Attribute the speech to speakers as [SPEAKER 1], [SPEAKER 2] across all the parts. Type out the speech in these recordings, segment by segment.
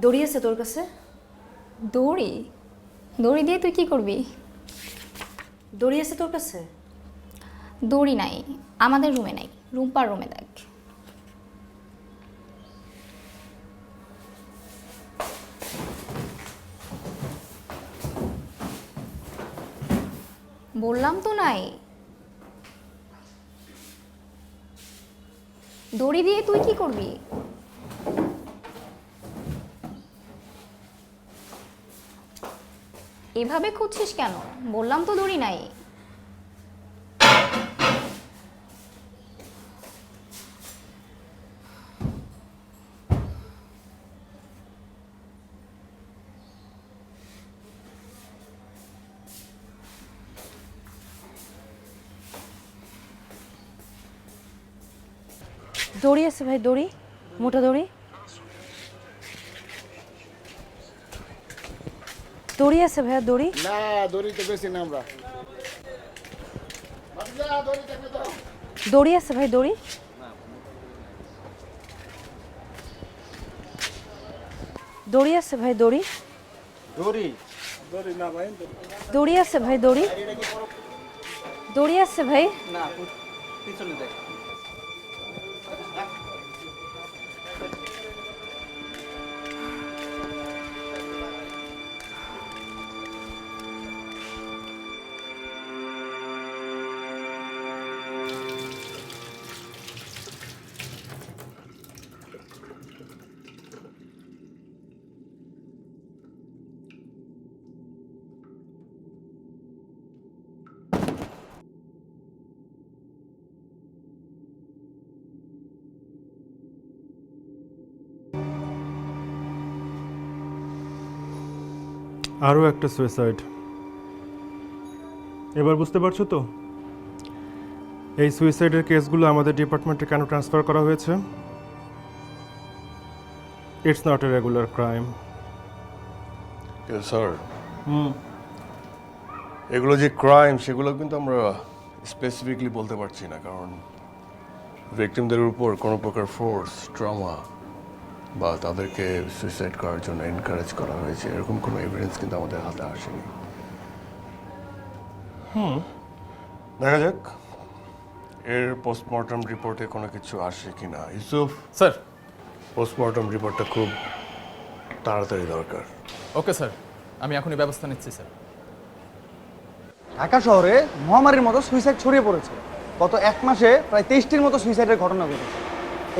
[SPEAKER 1] দড়ি আছে তোর কাছে?
[SPEAKER 2] দড়ি? দড়ি দিয়ে তুই কি করবি?
[SPEAKER 1] দড়ি আছে তোর কাছে?
[SPEAKER 2] দড়ি নাই, আমাদের রুমে নাই, রুম্পার রুমে দেখ। বললাম তো নাই। দড়ি দিয়ে তুই কি করবি? এভাবে খুঁজছিস কেন? বললাম তো দড়ি নাই।
[SPEAKER 1] দড়ি আছে ভাই, দড়ি, মোটা দড়ি। দড়ি আছে ভাইয়া, দড়ি।
[SPEAKER 3] না দড়ি তো বেশি না আমরা।
[SPEAKER 1] দড়ি আছে ভাই, দড়ি। দড়ি আছে ভাই, দড়ি।
[SPEAKER 3] দড়ি দড়ি না ভাই,
[SPEAKER 1] দড়ি আছে ভাই, দড়ি। দড়ি আছে ভাই।
[SPEAKER 3] না পিছনে দেখ।
[SPEAKER 4] আরও একটা সুইসাইড। এবার বুঝতে পারছো তো এই সুইসাইডের কেসগুলো আমাদের ডিপার্টমেন্টে কেন ট্রান্সফার করা হয়েছে? It's not a regular crime.
[SPEAKER 5] Sir এগুলো যে ক্রাইম সেগুলো কিন্তু আমরা স্পেসিফিকলি বলতে পারছি না, কারণ ভিকটিমদের উপর কোনো প্রকার ফোর্স, ট্রমা বা তাদেরকে সুইসাইড করার জন্য এনকারেজ করা হয়েছে এরকম কোনো এভিডেন্স কিন্তু আমাদের হাতে আসেনি। দেখা যাক এর পোস্টমর্টম রিপোর্টে কোনো কিছু আসে কিনা। ইউসুফ
[SPEAKER 6] স্যার।
[SPEAKER 5] পোস্টমর্টম রিপোর্টটা খুব তাড়াতাড়ি দরকার।
[SPEAKER 6] ওকে স্যার, আমি এখনই ব্যবস্থা নিচ্ছি স্যার।
[SPEAKER 7] ঢাকা শহরে মহামারীর মতো সুইসাইড ছড়িয়ে পড়েছে। গত এক মাসে প্রায় 23টির মতো সুইসাইডের ঘটনা ঘটেছে।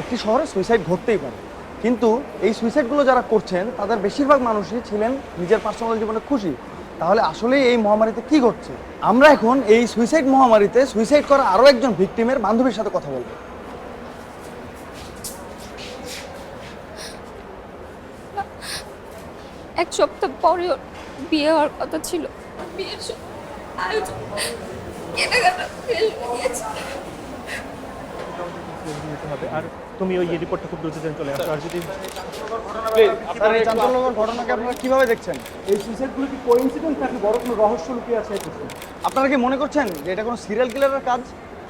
[SPEAKER 7] একটি শহরে সুইসাইড ঘটতেই পারে, কিন্তু এই সুইসাইডগুলো যারা করছেন তাদের বেশিরভাগ মানুষই ছিলেন নিজের পার্সোনাল জীবনে খুশি। তাহলে আসলে এই মহামারীতে কি ঘটছে? আমরা এখন এই সুইসাইড মহামারীতে সুইসাইড করা আরও একজন ভিকটিমের বান্ধবীর সাথে কথা বলবো।
[SPEAKER 2] এক সপ্তাহ পরে ওর বিয়ে হওয়ার কথা ছিল। বিয়ের আয়োজন কেনাকাটা ফেল হয়ে গেছে।
[SPEAKER 4] আর তুমি ওই রিপোর্টটা খুব দ্রুত চলে আসো। আর যদি
[SPEAKER 7] আপনারা এই চাঞ্চল্যকর ঘটনাকে আপনারা কিভাবে দেখছেন? এই সুইসাইডগুলো কি কোইন্সিডেন্স নাকি বড় কোনো রহস্য লুকিয়ে আছে? আপনারা কি মনে করছেন যে এটা কোনো সিরিয়াল কিলারের কাজ?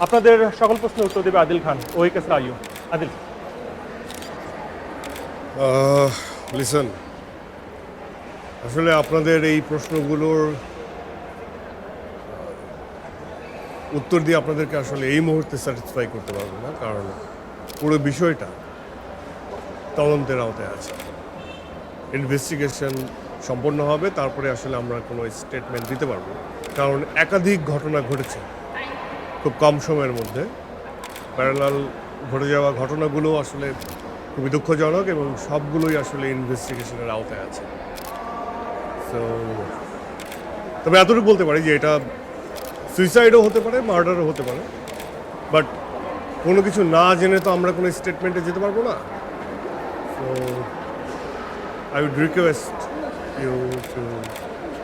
[SPEAKER 4] আপনাদের সকল প্রশ্নের উত্তর দেবে আদিল খান। ওই কেসে আইও আদিল।
[SPEAKER 5] লিসন, আসলে আপনাদের এই প্রশ্নগুলোর উত্তর দিয়ে আপনাদেরকে আসলে এই মুহূর্তে স্যাটিসফাই করতে পারবো না, কারণ পুরো বিষয়টা তদন্তের আওতায় আছে। ইনভেস্টিগেশন সম্পন্ন হবে, তারপরে আসলে আমরা কোনো স্টেটমেন্ট দিতে পারবো, কারণ একাধিক ঘটনা ঘটেছে খুব কম সময়ের মধ্যে। প্যারালাল ঘটে যাওয়া ঘটনাগুলো আসলে খুবই দুঃখজনক এবং সবগুলোই আসলে ইনভেস্টিগেশনের আওতায় আছে। তো তবে এতটুকু বলতে পারি যে এটা সুইসাইডও হতে পারে, মার্ডারও হতে পারে, বাট কোনো কিছু না জেনে তো আমরা কোনো স্টেটমেন্টে যেতে পারবো না। So I would request you to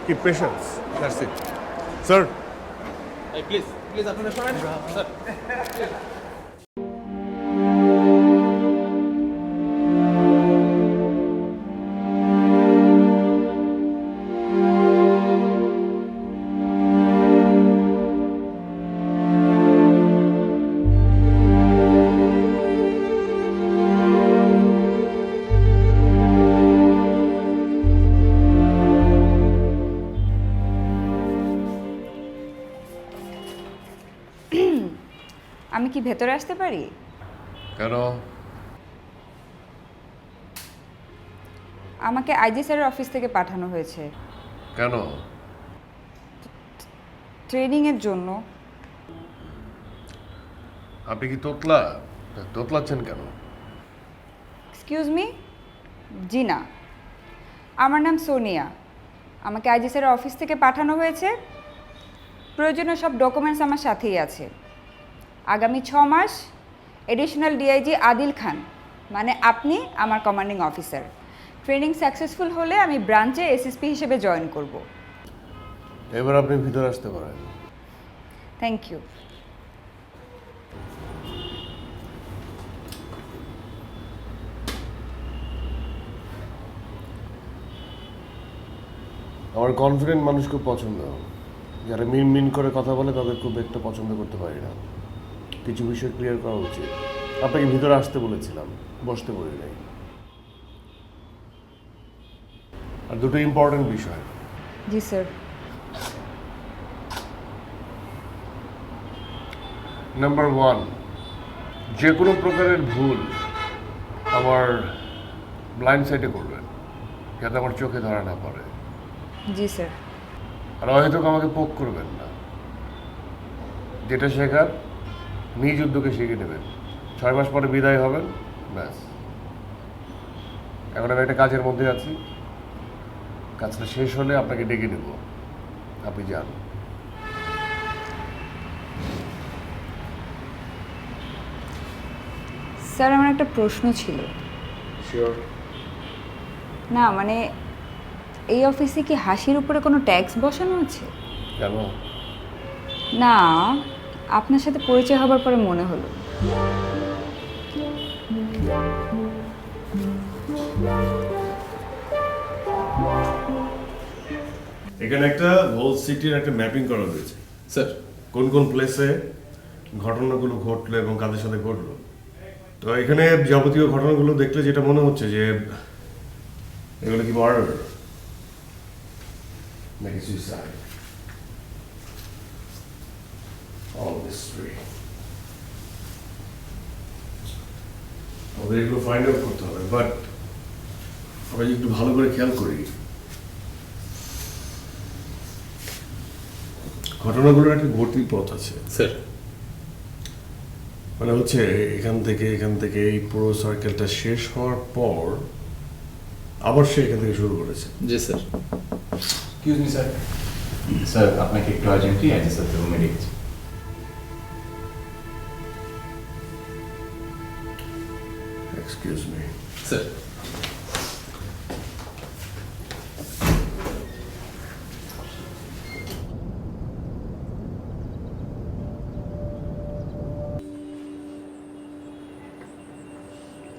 [SPEAKER 5] keep patience, that's it. Sir
[SPEAKER 6] please please আপনারা সরেন স্যার।
[SPEAKER 8] ভেতরে আসতে পারি?
[SPEAKER 9] কেন?
[SPEAKER 8] আমাকে আইজি স্যারের অফিস থেকে পাঠানো হয়েছে
[SPEAKER 9] কেন?
[SPEAKER 8] ট্রেনিংয়ের জন্য।
[SPEAKER 9] আপনি কি তোতলাচ্ছেন কেন?
[SPEAKER 8] Excuse me? জি না, আমার নাম সোনিয়া। আমাকে আইজি স্যারের অফিস থেকে পাঠানো হয়েছে। প্রয়োজনীয় সব ডকুমেন্টস আমার সাথেই আছে। আগামী 6 মাস এডিশনাল ডিআইজি আদিল খান, মানে আপনি আমার কমান্ডিং অফিসার। ট্রেনিং সাকসেসফুল হলে আমি ব্রাঞ্চে এসএসপি হিসেবে জয়েন করব।
[SPEAKER 9] এবার আপনি ভিতরে আসতে পারেন।
[SPEAKER 8] Thank you.
[SPEAKER 9] আমার কনফিডেন্ট মানুষ খুব পছন্দ। যারা মিন করে কথা বলে তাদের খুব একটা পছন্দ করতে পারি না। কিছু বিষয় ক্লিয়ার করা উচিত। আপনাকে ভিতরে আসতে বলেছিলাম, বসতে বলি নাই। আর দুটো ইম্পর্টেন্ট বিষয়।
[SPEAKER 8] জি স্যার।
[SPEAKER 9] নাম্বার 1, যে কোনো প্রকারের ভুল আমার ব্লাইন্ড সাইডে করবেন, যাতে আমার চোখে ধরা না পড়ে।
[SPEAKER 8] জি স্যার।
[SPEAKER 9] আর অহেতুক আমাকে পোক করবেন না। যেটা শেখার নিজ উদ্যোগে শিখে নেবেন। 6 মাস পরে বিদায় হবেন, ব্যাস। এখন আমি একটা কাজের মধ্যে আছি, কাজটা শেষ হলে আপনাকে ডেকে নেব, আপনি যান।
[SPEAKER 8] স্যার, আমার একটা প্রশ্ন ছিল।
[SPEAKER 9] শিওর?
[SPEAKER 8] না মানে এই অফিসে কি হাসির উপরে কোনো ট্যাক্স বসানো আছে?
[SPEAKER 9] কেন?
[SPEAKER 8] না, আপনার সাথে পরিচয় হবার পরে মনে হলো।
[SPEAKER 5] এখানে একটা হোল সিটির একটা ম্যাপিং করা হয়েছে।
[SPEAKER 6] স্যার,
[SPEAKER 5] কোন কোন প্লেসে ঘটনাগুলো ঘটলো এবং কাদের সাথে ঘটলো। তো এখানে যাবতীয় ঘটনাগুলো দেখলে যেটা মনে হচ্ছে যে এগুলো কি মার্ডার নাকি সুইসাইড, অল মিস্ট্রি। আমাদের এগুলো ফাইন্ড আউট করতে হবে, বাট আমরা যদি একটু ভালো করে খেয়াল করি, ঘটনাগুলোর একটা গতির পথ আছে।
[SPEAKER 6] স্যার,
[SPEAKER 5] মানে হচ্ছে এখান থেকে এই পুরো সার্কেলটা শেষ হওয়ার পর আবার সে এখান থেকে শুরু করেছে।
[SPEAKER 6] জি sir.
[SPEAKER 10] Excuse me sir. Sir, আপনাকে একটু আর্জেন্টলি আইজি স্যার রুমে ডেকেছি।
[SPEAKER 5] Excuse me
[SPEAKER 6] sir.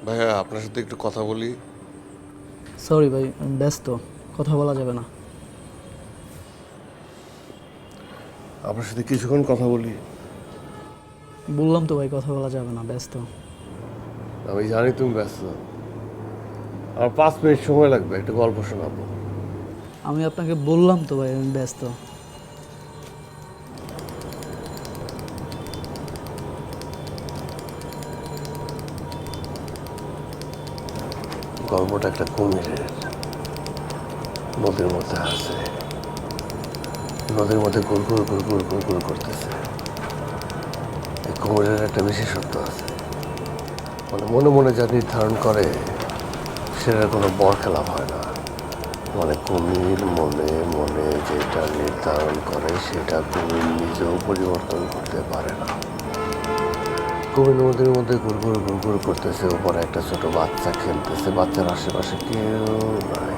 [SPEAKER 9] ভাইয়া, আপনার সাথে একটু কথা বলি।
[SPEAKER 11] সরি ভাই, আমি ব্যস্ত, কথা বলা যাবে না।
[SPEAKER 9] আপনার সাথে কিছুক্ষণ কথা বলি।
[SPEAKER 11] বললাম তো ভাই, কথা বলা যাবে না, ব্যস্ত।
[SPEAKER 9] আমি জানি তুমি ব্যস্ত, আমার 5 মিনিট সময় লাগবে, একটা গল্প শোনাবো।
[SPEAKER 11] আমি আপনাকে বললাম তো ভাই, আমি ব্যস্ত।
[SPEAKER 9] গল্পটা একটা কুমিরের। নদীর মধ্যে আছে, নদীর মধ্যে গুড়গুড় গুড়গুড় গুড়গুড় করতেছে। এই কুমিরের একটা বিশেষত্ব আছে, মানে মনে মনে যা নির্ধারণ করে সেটার কোনো বর খেলাপ হয় না। মানে কুমির মনে মনে যেটা নির্ধারণ করে সেটা কুমির নিজেও পরিবর্তন করতে পারে না। কুমির নদীর মধ্যে গুড়গুড় গুড়গুড় করতেছে, উপরে একটা ছোট বাচ্চা খেলতেছে, বাচ্চার আশেপাশে কেউ নাই।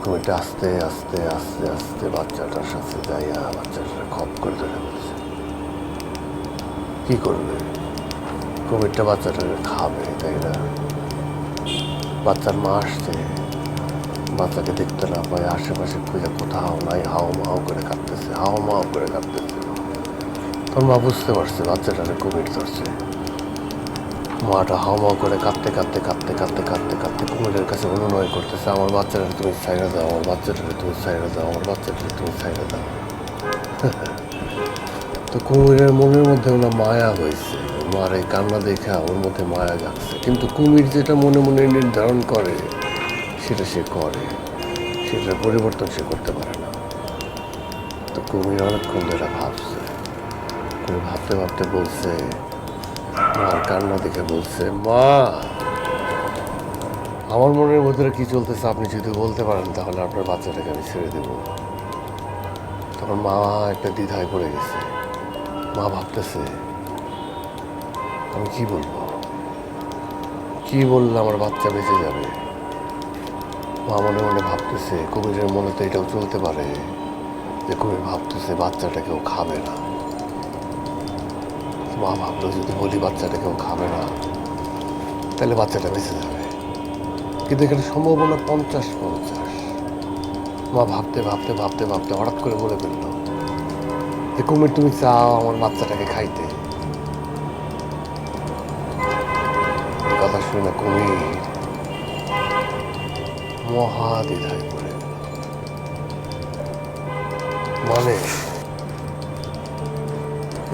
[SPEAKER 9] কুমিরটা আস্তে আস্তে আস্তে আস্তে বাচ্চাটার সাথে যাইয়া বাচ্চাটা খপ করে ধরে বলছে। কি করবে? কুমিরটা বাচ্চাটাকে খাবে, তাই না? বাচ্চার মা আসছে, বাচ্চাকে দেখতে না পায়, আশেপাশে খুঁজে কোথাও নাই, হাও মাও করে কাঁদতেছে, হাও মাও করে কাঁদতেছে। তোর মা বুঝতে পারছে বাচ্চাটাকে কুমির ধরছে। মাটা হাও মাও করে কাঁদতে কাঁদতে কাঁদতে কাঁদতে কাঁদতে কাঁদতে কুমিরের কাছে অনুনয় করতেছে, আমার বাচ্চাটাকে তুমি ছাইড়া দাও, আমার বাচ্চাটাকে তুমি ছাইড়া দাও, আমার বাচ্চাটাকে তুমি ছাইড়া দাও। তো কুমিরের মনের মধ্যে ওনার মায়া হয়েছে, মার এই কান্না দেখা ওর মধ্যে মায়া যাচ্ছে। কিন্তু কুমির যেটা মনে মনে নির্ধারণ করে সেটা সে করে, সেটার পরিবর্তন সে করতে পারে না। তো কুমির অনেকক্ষণ ধরে ভাবছে, কুমির ভাবতে ভাবতে বলছে, মার কান্না দেখে বলছে, মা আমার মনের ভিতরে কি চলতেছে আপনি যদি বলতে পারেন তাহলে আপনার বাচ্চাটাকে আমি ছেড়ে দেব। তখন মা একটা দ্বিধায় পড়ে গেছে। মা ভাবতেছে আমি কি বলবো, কি বললে আমার বাচ্চা বেঁচে যাবে। মা মনে মনে ভাবতেছে, কুমিরের মনে তো এটাও চলতে পারে যে কুমির ভাবতেছে বাচ্চাটা কেউ খাবে না। মা ভাবলো যদি বলি বাচ্চাটা কেউ খাবে না তাহলে বাচ্চাটা বেঁচে যাবে। কিন্তু এখানে সম্ভাবনা 50-50। মা ভাবতে ভাবতে ভাবতে ভাবতে হঠাৎ করে বলে ফেলল যে কুমির তুমি চাও আমার বাচ্চাটাকে খাইতে। এই কথা শুনে কুমির মহা দ্বিধায় পড়ে গেল। মানে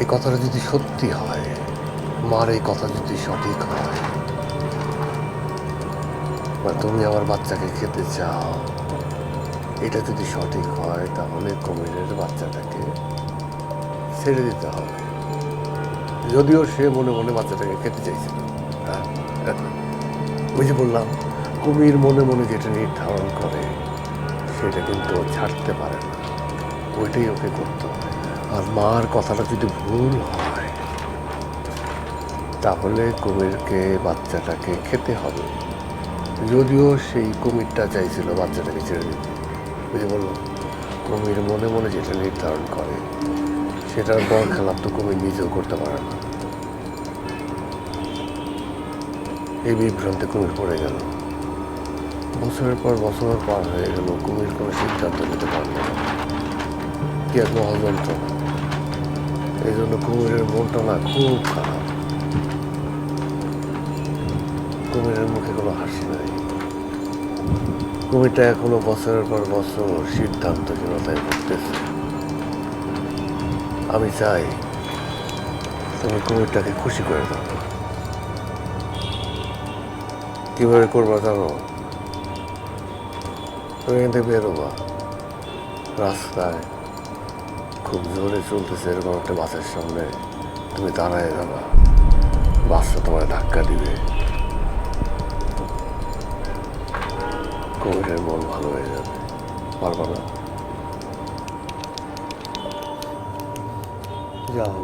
[SPEAKER 9] এই কথাটা যদি সত্যি হয়, মার এই কথা যদি সঠিক হয়, তুমি আমার বাচ্চাকে খেতে চাও, এটা যদি সঠিক হয় তাহলে কুমিরের বাচ্চাটাকে ছেড়ে দিতে হবে। যদিও সে মনে মনে বাচ্চাটাকে খেতে চাইছিল। ওই যে বললাম, কুমির মনে মনে যেটা নির্ধারণ করে সেটা কিন্তু ছাড়তে পারে না, ওইটাই ওকে করতে হবে। আর মার কথাটা যদি ভুল হয় তাহলে কুমিরকে বাচ্চাটাকে খেতে হবে। যদিও সেই কুমিরটা চাইছিল বাচ্চাটাকে ছেড়ে দিতে। বুঝে বলল, কুমির মনে মনে যেটা নির্ধারণ করে সেটার বরখেলাপ তো কুমির নিজেও করতে পারে না। এই বিভ্রান্তে কুমির পড়ে গেল। বছরের পর বছর পার হয়ে গেল, কুমির কোনো সিদ্ধান্ত নিতে পারল না। কি এক মহাযন্ত্রণা। এই জন্য কুমিরের মনটা না খুব খারাপ। কুমিরের মুখে কোনো হাসি নাই। কুমিরটা এখনো বছরের পর বছর সিদ্ধান্তহীনতায় ভুগতেছে। আমি চাই তুমি কুমিরটাকে খুশি করে দাও। কিভাবে করবা জানো? তুমি এখান থেকে বেরোবা, রাস্তায় খুব জোরে চলতেছে এরকম একটা বাসের সামনে তুমি দাঁড়ায় যাবা, বাসটা তোমার ধাক্কা দিবে। কুমিরের মন ভালো হয়ে যাবে। পারবা না? যাও।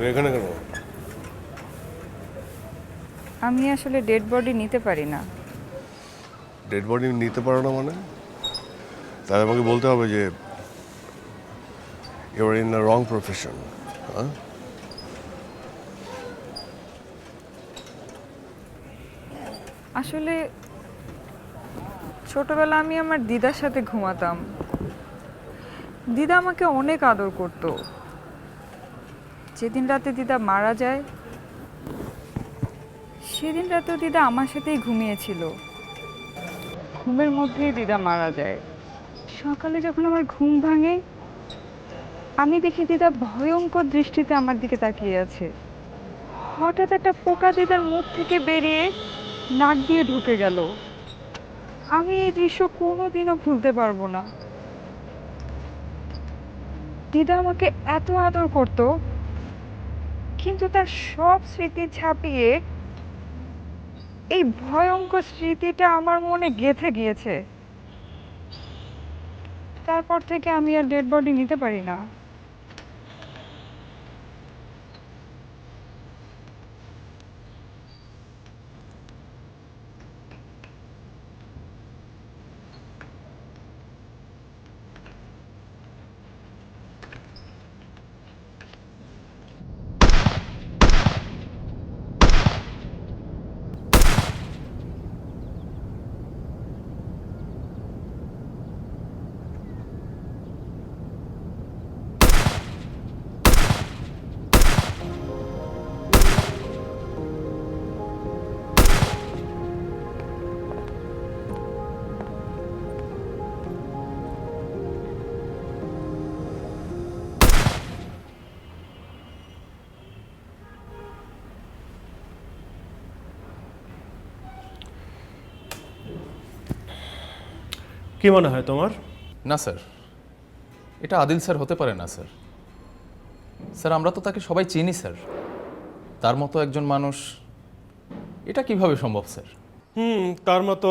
[SPEAKER 9] এখানে কেন?
[SPEAKER 8] আমি আসলে ডেড বডি নিতে পারি না।
[SPEAKER 9] ডেড বডি নিতে পারো না মানে? তাহলে আমাকে বলতে হবে যে you are in the wrong profession. হ্যাঁ,
[SPEAKER 8] আসলে ছোটবেলা আমি আমার দিদার সাথে ঘুমাতাম। দিদা আমাকে অনেক আদর করত। যেদিন রাতে দিদা মারা যায় সেদিন রাতেও দিদা আমার সাথেই ঘুমিয়েছিল। ঘুমের মধ্যেই দিদা মারা যায়। সকালে যখন আমার ঘুম ভাঙে আমি দেখি দিদা ভয়ঙ্কর দৃষ্টিতে আমার দিকে তাকিয়ে আছে। হঠাৎ একটা পোকা দিদার মুখ থেকে বেরিয়ে নাক দিয়ে ঢুকে গেল। আমি এই দৃশ্য কোনোদিনও ভুলতে পারবো না। দিদা আমাকে এত আদর করত, কিন্তু তার সব স্মৃতি ছাপিয়ে এই ভয়ঙ্কর স্মৃতিটা আমার মনে গেঁথে গিয়েছে। তারপর থেকে আমি আর ডেড বডি নিতে পারি না।
[SPEAKER 4] কি মনে হয় তোমার?
[SPEAKER 6] না স্যার, এটা আদিল স্যার হতে পারে না স্যার। স্যার আমরা তো তাকে সবাই চিনি স্যার। তার মতো একজন মানুষ, এটা কিভাবে সম্ভব স্যার?
[SPEAKER 4] তার মতো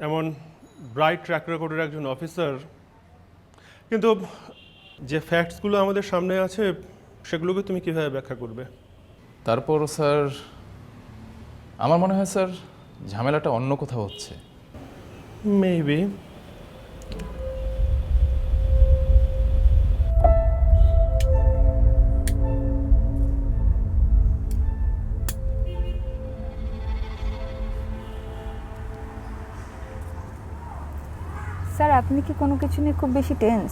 [SPEAKER 4] এমন ব্রাইট ট্র্যাক রেকর্ডের একজন অফিসার, কিন্তু যে ফ্যাক্টসগুলো আমাদের সামনে আছে সেগুলোকে তুমি কিভাবে ব্যাখ্যা করবে?
[SPEAKER 6] তারপর স্যার আমার মনে হয় স্যার ঝামেলাটা অন্য কোথাও হচ্ছে।
[SPEAKER 4] মেবি।
[SPEAKER 8] স্যার আপনি কি কোনো কিছু নিয়ে খুব বেশি টেন্স?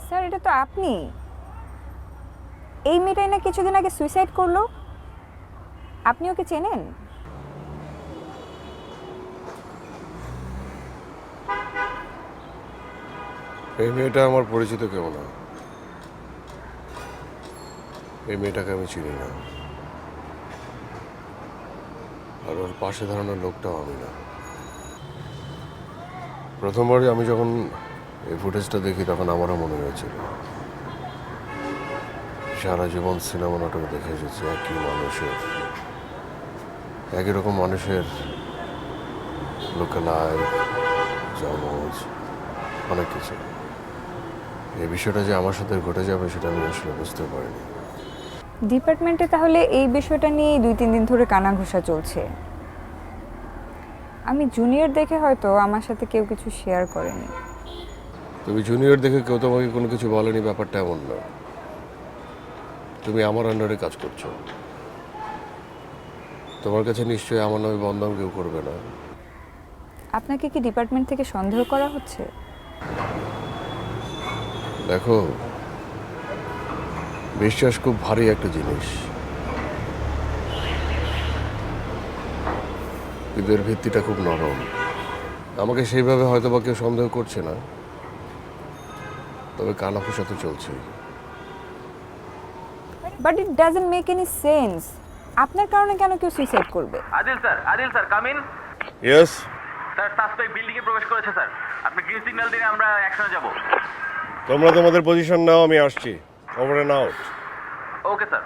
[SPEAKER 8] স্যার এটা তো আপনি, এই মেয়েটাই না কিছুদিন আগে সুইসাইড করলো। আপনি ওকে চেনেন?
[SPEAKER 9] এই মেয়েটা আমার পরিচিত কেউ না। এই মেয়েটাকে আমি চিনি না, আর ওর পাশে দাঁড়ানোর লোকটাও আমি না। প্রথমবারই আমি যখন এই ফুটেজটা দেখি তখন আমারও মনে হয়েছিল সারা জীবন সিনেমা নাটক দেখে এসেছি একই মানুষের, একই রকম মানুষের লোকালায় জমজ অনেক কিছু। এই বিষয়টা যে আমার সাথে ঘটে যাবে সেটা আমি আসলে বুঝতে পারিনি।
[SPEAKER 8] ডিপার্টমেন্টে তাহলে এই বিষয়টা নিয়ে 2-3 দিন ধরে কানাঘুষা চলছে। আমি জুনিয়র দেখে হয়তো আমার সাথে কেউ কিছু শেয়ার করেনি।
[SPEAKER 9] তুমি জুনিয়র দেখে কেউ তোমাকে কোনো কিছু বলেনি, ব্যাপারটা এমন না। তুমি আমার আন্ডারে কাজ করছো, তোমার কাছে নিশ্চয়ই আমার নামে বদনাম কেউ করবে না।
[SPEAKER 8] আপনাকে কি ডিপার্টমেন্ট থেকে সন্দেহ করা হচ্ছে?
[SPEAKER 9] দেখো, বিশ্বাস খুব ভারী একটা জিনিস, কিন্তু এর ভিত্তিটা খুব নরম। আমাকে সেইভাবে হয়তো বা কেউ সন্দেহ করছে না, তবে কানাফুসা তো চলছে।
[SPEAKER 8] But it doesn't make any sense. আপনার কারণে কেন কেউ সুইসাইড করবে?
[SPEAKER 12] Adil sir come in.
[SPEAKER 9] Yes
[SPEAKER 12] sir suspect building এ প্রবেশ করেছে স্যার। আপনি গ্রিন সিগন্যাল দিলে আমরা অ্যাকশনে যাব।
[SPEAKER 9] তোমরা তোমাদের পজিশন নাও, আমি আসছি। Over and out.
[SPEAKER 12] Okay sir.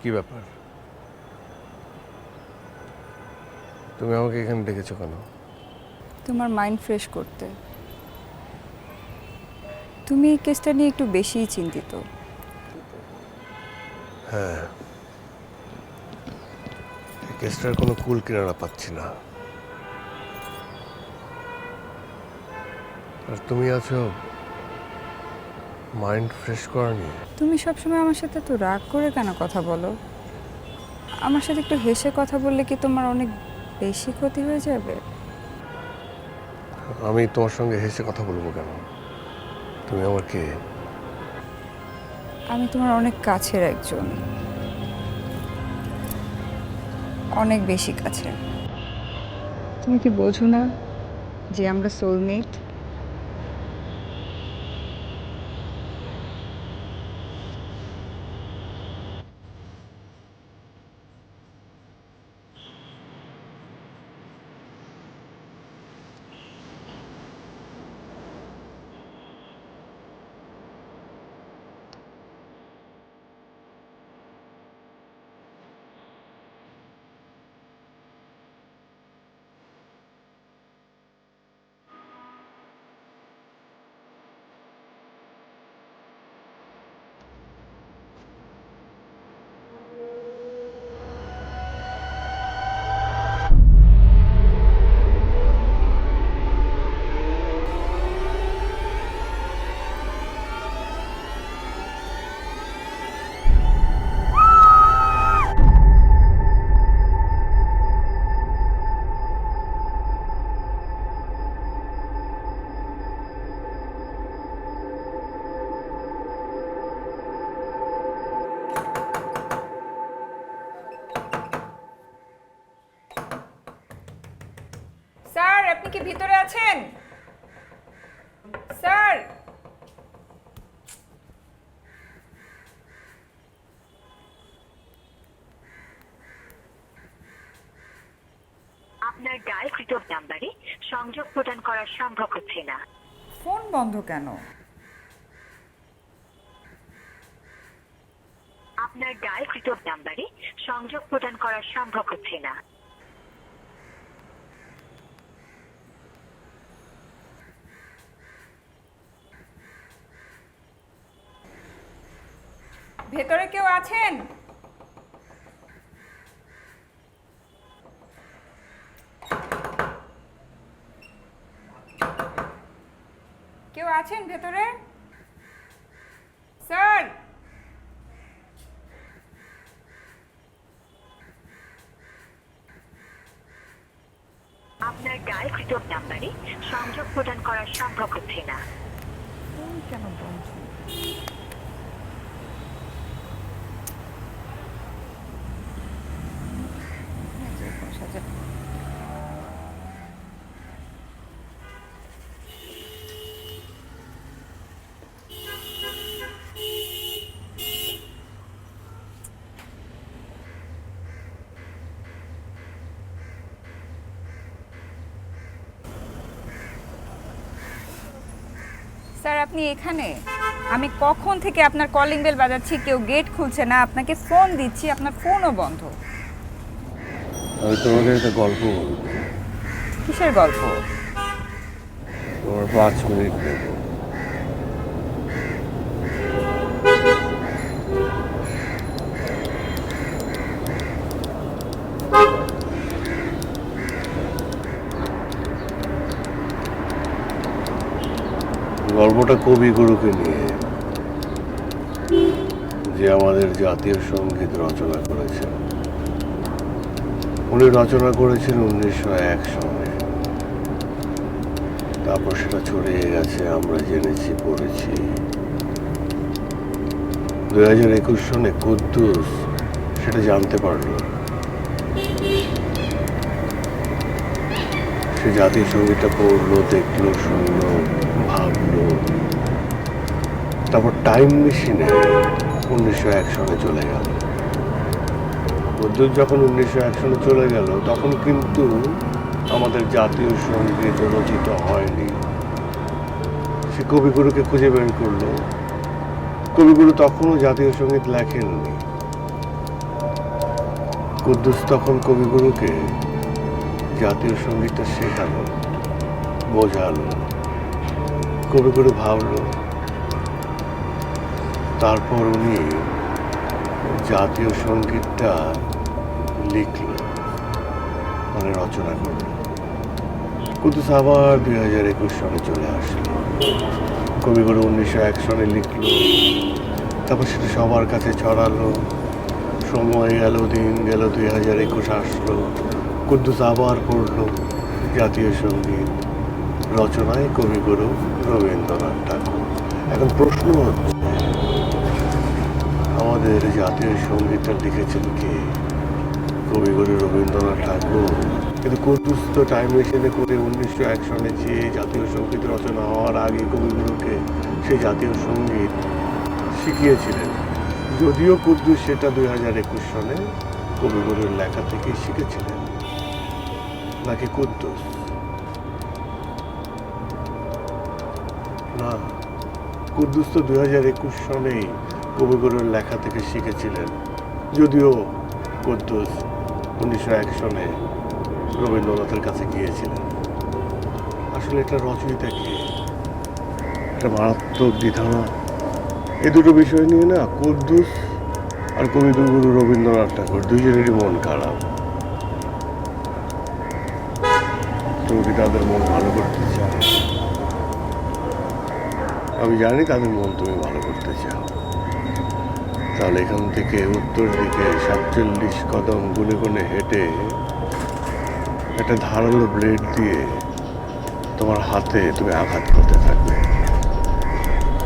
[SPEAKER 9] কি ব্যাপার? তুমি আমাকে এখানে ডেকেছো কেন?
[SPEAKER 8] তোমার মাইন্ড ফ্রেশ করতে। তুমি এই কেসটা নিয়ে একটু বেশিই চিন্তিত।
[SPEAKER 9] হ্যাঁ, এই কেসটার কোনো কুল কিনারা পাচ্ছি না। আর তুমি আছো মাইন্ড ফ্রেশ করা নিয়ে।
[SPEAKER 8] তুমি সবসময় আমার সাথে এত রাগ করে কেন কথা বলো? আমার সাথে একটু হেসে কথা বললে কি তোমার অনেক বেশি ক্ষতি হয়ে যাবে?
[SPEAKER 9] আমি তোমার সঙ্গে হেসে কথা বলবো কেন? তুমি আমার কে?
[SPEAKER 8] আমি তোমার অনেক কাছের একজন, অনেক বেশি কাছের। তুমি কি বোঝো না যে আমরা সোলমেট? স্যার, আপনি কি ভিতরে আছেন? স্যার,
[SPEAKER 13] আপনার ডায়ালকৃত নাম্বারে সংযোগ প্রদান করা সম্ভব হচ্ছে না।
[SPEAKER 8] ফোন বন্ধ কেন?
[SPEAKER 13] আপনার ডায়ালকৃত নাম্বারে সংযোগ প্রদান করা সম্ভব হচ্ছে না।
[SPEAKER 8] ভেতরে কেউ আছেন? কেউ আছেন ভেতরে? স্যার,
[SPEAKER 13] আপনার ডায়ালকৃত নাম্বারে সংযোগ প্রদান করা সম্ভব হচ্ছে না।
[SPEAKER 8] ফোন কেন বন্ধ? স্যার, আপনি এখানে? আমি কখন থেকে আপনার কলিং বেল বাজাচ্ছি, কেউ গেট খুলছে না। আপনাকে ফোন দিচ্ছি, আপনার ফোনও বন্ধ।
[SPEAKER 9] আমি তোমাকে একটা গল্প বলবো।
[SPEAKER 8] কিসের গল্প?
[SPEAKER 9] তোমার 5 মিনিট দেব। গল্পটা কবিগুরুকে নিয়ে, যে আমাদের জাতীয় সঙ্গীত রচনা করেছেন। উনি রচনা করেছেন 1901 সালে। তারপর সেটা ছড়িয়ে গেছে, আমরা জেনেছি, পড়েছি। 2021 সনে কুদ্দুস সেটা জানতে পারলো। সে জাতীয় সঙ্গীতটা পড়লো, দেখলো, শুনলো, ভাবলো। তারপর টাইম মেশিনে 1901 সনে চলে গেল। কুদ্দুস যখন 1901 সনে চলে গেল, তখন কিন্তু আমাদের জাতীয় সঙ্গীত রচিত হয়নি। সে কবিগুরুকে খুঁজে বের করলো। কবিগুরু তখনও জাতীয় সঙ্গীত লেখেননি। কুদ্দুস তখন কবিগুরুকে জাতীয় সঙ্গীতটা শেখালো, বোঝালো। কবিগুরু ভাবলো, তারপর উনি জাতীয় সঙ্গীতটা লিখল, মানে রচনা করল। কুদ্দুস আবার 2021 সালে চলে আসলো। কবিগুরু 1901 সালে লিখল, তারপর সেটা সবার কাছে ছড়ালো। সময় গেল, দিন গেল, 2021 আসলো। কুদ্দুস আবার পড়ল জাতীয় সঙ্গীত, রচনায় কবিগুরু রবীন্দ্রনাথ ঠাকুর। এখন প্রশ্ন হচ্ছে, আমাদের জাতীয় সঙ্গীতটা লিখেছেন কে? কবিগুরু রবীন্দ্রনাথ ঠাকুর। কিন্তু কুদ্দুস তো টাইম মেশিনে করে 1901 সালে যে জাতীয় সঙ্গীত রচনা হওয়ার আগে কবিগুরুকে সেই জাতীয় সঙ্গীত শিখিয়েছিলেন। যদিও কুদ্দুস সেটা 2021 সালে কবিগুরুর লেখা থেকে শিখেছিলেন। নাকি কুদ্দুস? না, কুদ্দুস তো 2021 সালেই কবিগুরুর লেখা থেকে শিখেছিলেন। যদিও কুদ্দুস 1901 সালে রবীন্দ্রনাথের কাছে গিয়েছিলেন। আসলে এটা রচয়িতা কে? একটা মারাত্মক দ্বিধানা। এই দুটো বিষয় নিয়ে না কুদ্দুস আর কবিগুরু রবীন্দ্রনাথ ঠাকুর দুইজনেরই মন খারাপ। তুমি কি তাদের মন ভালো করতে চাও? আমি জানি তাদের মন তুমি ভালো করতে চাও। তাহলে এখান থেকে উত্তর দিকে 47 কদম গুনে গুনে হেঁটে একটা ধারালো ব্লেড দিয়ে তোমার হাতে তুমি আঘাত করতে থাকবে,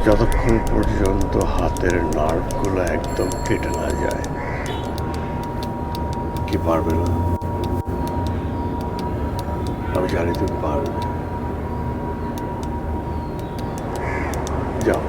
[SPEAKER 9] যতক্ষণ পর্যন্ত হাতের নার্ভগুলো একদম কেটে না যায়। কি পারবে না? আমি জানি তুমি পারবে। যাও।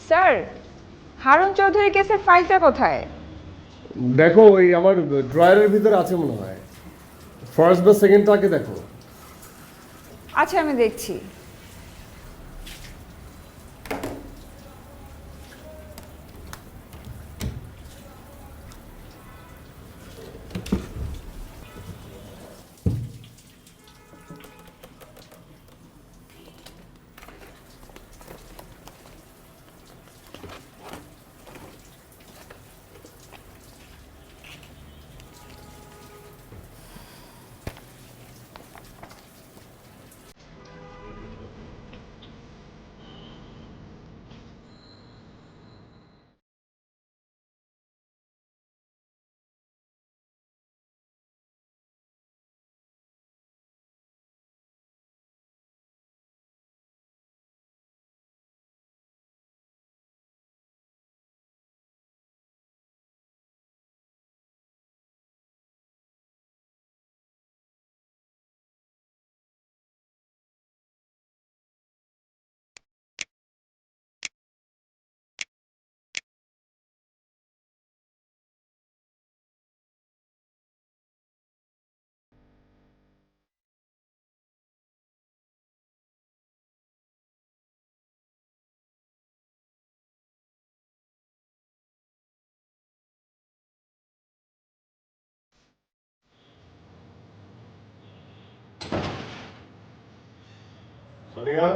[SPEAKER 8] স্যার, হারুন চৌধুরী কেসের ফাইলটা কোথায়?
[SPEAKER 5] দেখো, ওই আমার ড্রয়ারের ভিতরে আছে মনে হয়। ফার্স্ট বা সেকেন্ডটাকে দেখো।
[SPEAKER 8] আচ্ছা আমি দেখছি।
[SPEAKER 5] সোনিয়া,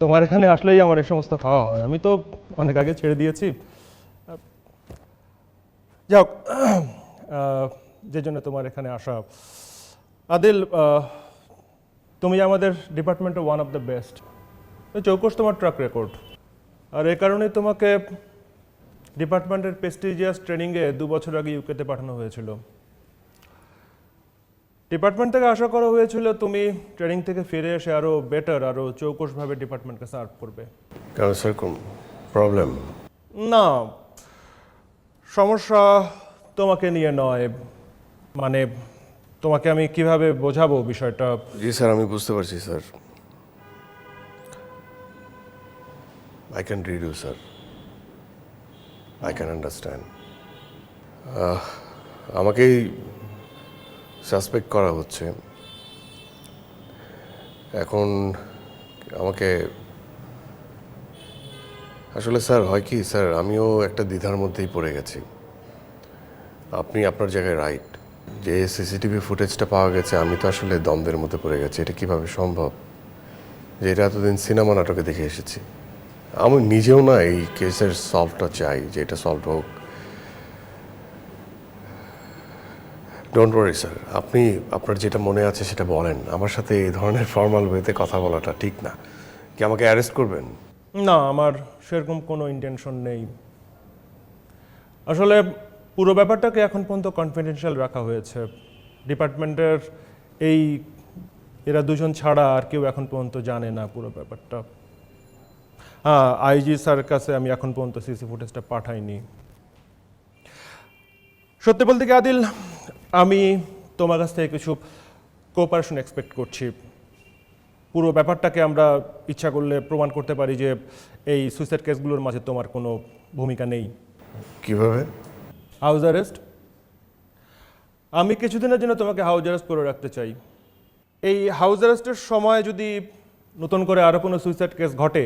[SPEAKER 4] তোমার এখানে আসলেই আমার এই সমস্ত খাওয়া হয়, আমি তো অনেক আগে ছেড়ে দিয়েছি। যাক, যে জন্য তোমার এখানে আসা। আদিল, তুমি আমাদের ডিপার্টমেন্টে ওয়ান অফ দ্য বেস্ট। চৌকস তোমার ট্র্যাক রেকর্ড, আর এ কারণেই তোমাকে ডিপার্টমেন্টের প্রেস্টিজিয়াস ট্রেনিংয়ে 2 বছর আগে ইউকেতে পাঠানো হয়েছিল। ডিপার্টমেন্ট থেকে আশা করা হয়েছিল তুমি ট্রেনিং থেকে ফিরে এসে আরও বেটার, আরও চৌকসভাবে ডিপার্টমেন্টকে সার্ভ করবে।
[SPEAKER 9] কেন স্যার, কোন প্রবলেম?
[SPEAKER 4] না, সমস্যা তোমাকে নিয়ে নয়, মানে তোমাকে আমি কিভাবে বোঝাবো বিষয়টা।
[SPEAKER 9] জি স্যার, আমি বুঝতে পারছি sir. I can read you, sir. I can understand. আমাকেই সাসপেক্ট করা হচ্ছে এখন। আমাকে আসলে স্যার হয় কি স্যার, আমিও একটা দ্বিধার মধ্যেই পড়ে গেছি। আপনি আপনার জায়গায় রাইট, যে সিসিটিভি ফুটেজটা পাওয়া গেছে, আমি তো আসলে দ্বন্দ্বের মধ্যে পড়ে গেছি। এটা কিভাবে সম্ভব যে এটা এতদিন সিনেমা নাটকে দেখে এসেছি। আমি নিজেও না এই কেসের সলভটা চাই, যে এটা সলভ হোক। ডোন্ট ওয়ারি স্যার, আপনি আপনার যেটা মনে আছে সেটা বলেন। আমার সাথে এই ধরনের ফর্মাল ওয়েতে কথা বলাটা ঠিক না। কি আমাকে অ্যারেস্ট করবেন?
[SPEAKER 4] না, আমার সেরকম কোনো ইন্টেনশন নেই। আসলে পুরো ব্যাপারটাকে এখন পর্যন্ত কনফিডেন্সিয়াল রাখা হয়েছে। ডিপার্টমেন্টের এরা দুজন ছাড়া আর কেউ এখন পর্যন্ত জানে না পুরো ব্যাপারটা। হ্যাঁ, আইজি স্যারের কাছে আমি এখন পর্যন্ত সিসি ফুটেজটা পাঠাইনি। সত্যি বলতে কি আদিল, আমি তোমার কাছ থেকে কিছু কোঅপারেশন এক্সপেক্ট করছি। পুরো ব্যাপারটাকে আমরা ইচ্ছা করলে প্রমাণ করতে পারি যে এই সুইসাইড কেসগুলোর মাঝে তোমার কোনো ভূমিকা নেই।
[SPEAKER 9] কিভাবে?
[SPEAKER 4] House arrest. আমি কিছুদিনের জন্য তোমাকে হাউস অ্যারেস্ট করে রাখতে চাই। এই হাউস অ্যারেস্টের সময় যদি নতুন করে আরও কোনো সুইসাইড কেস ঘটে,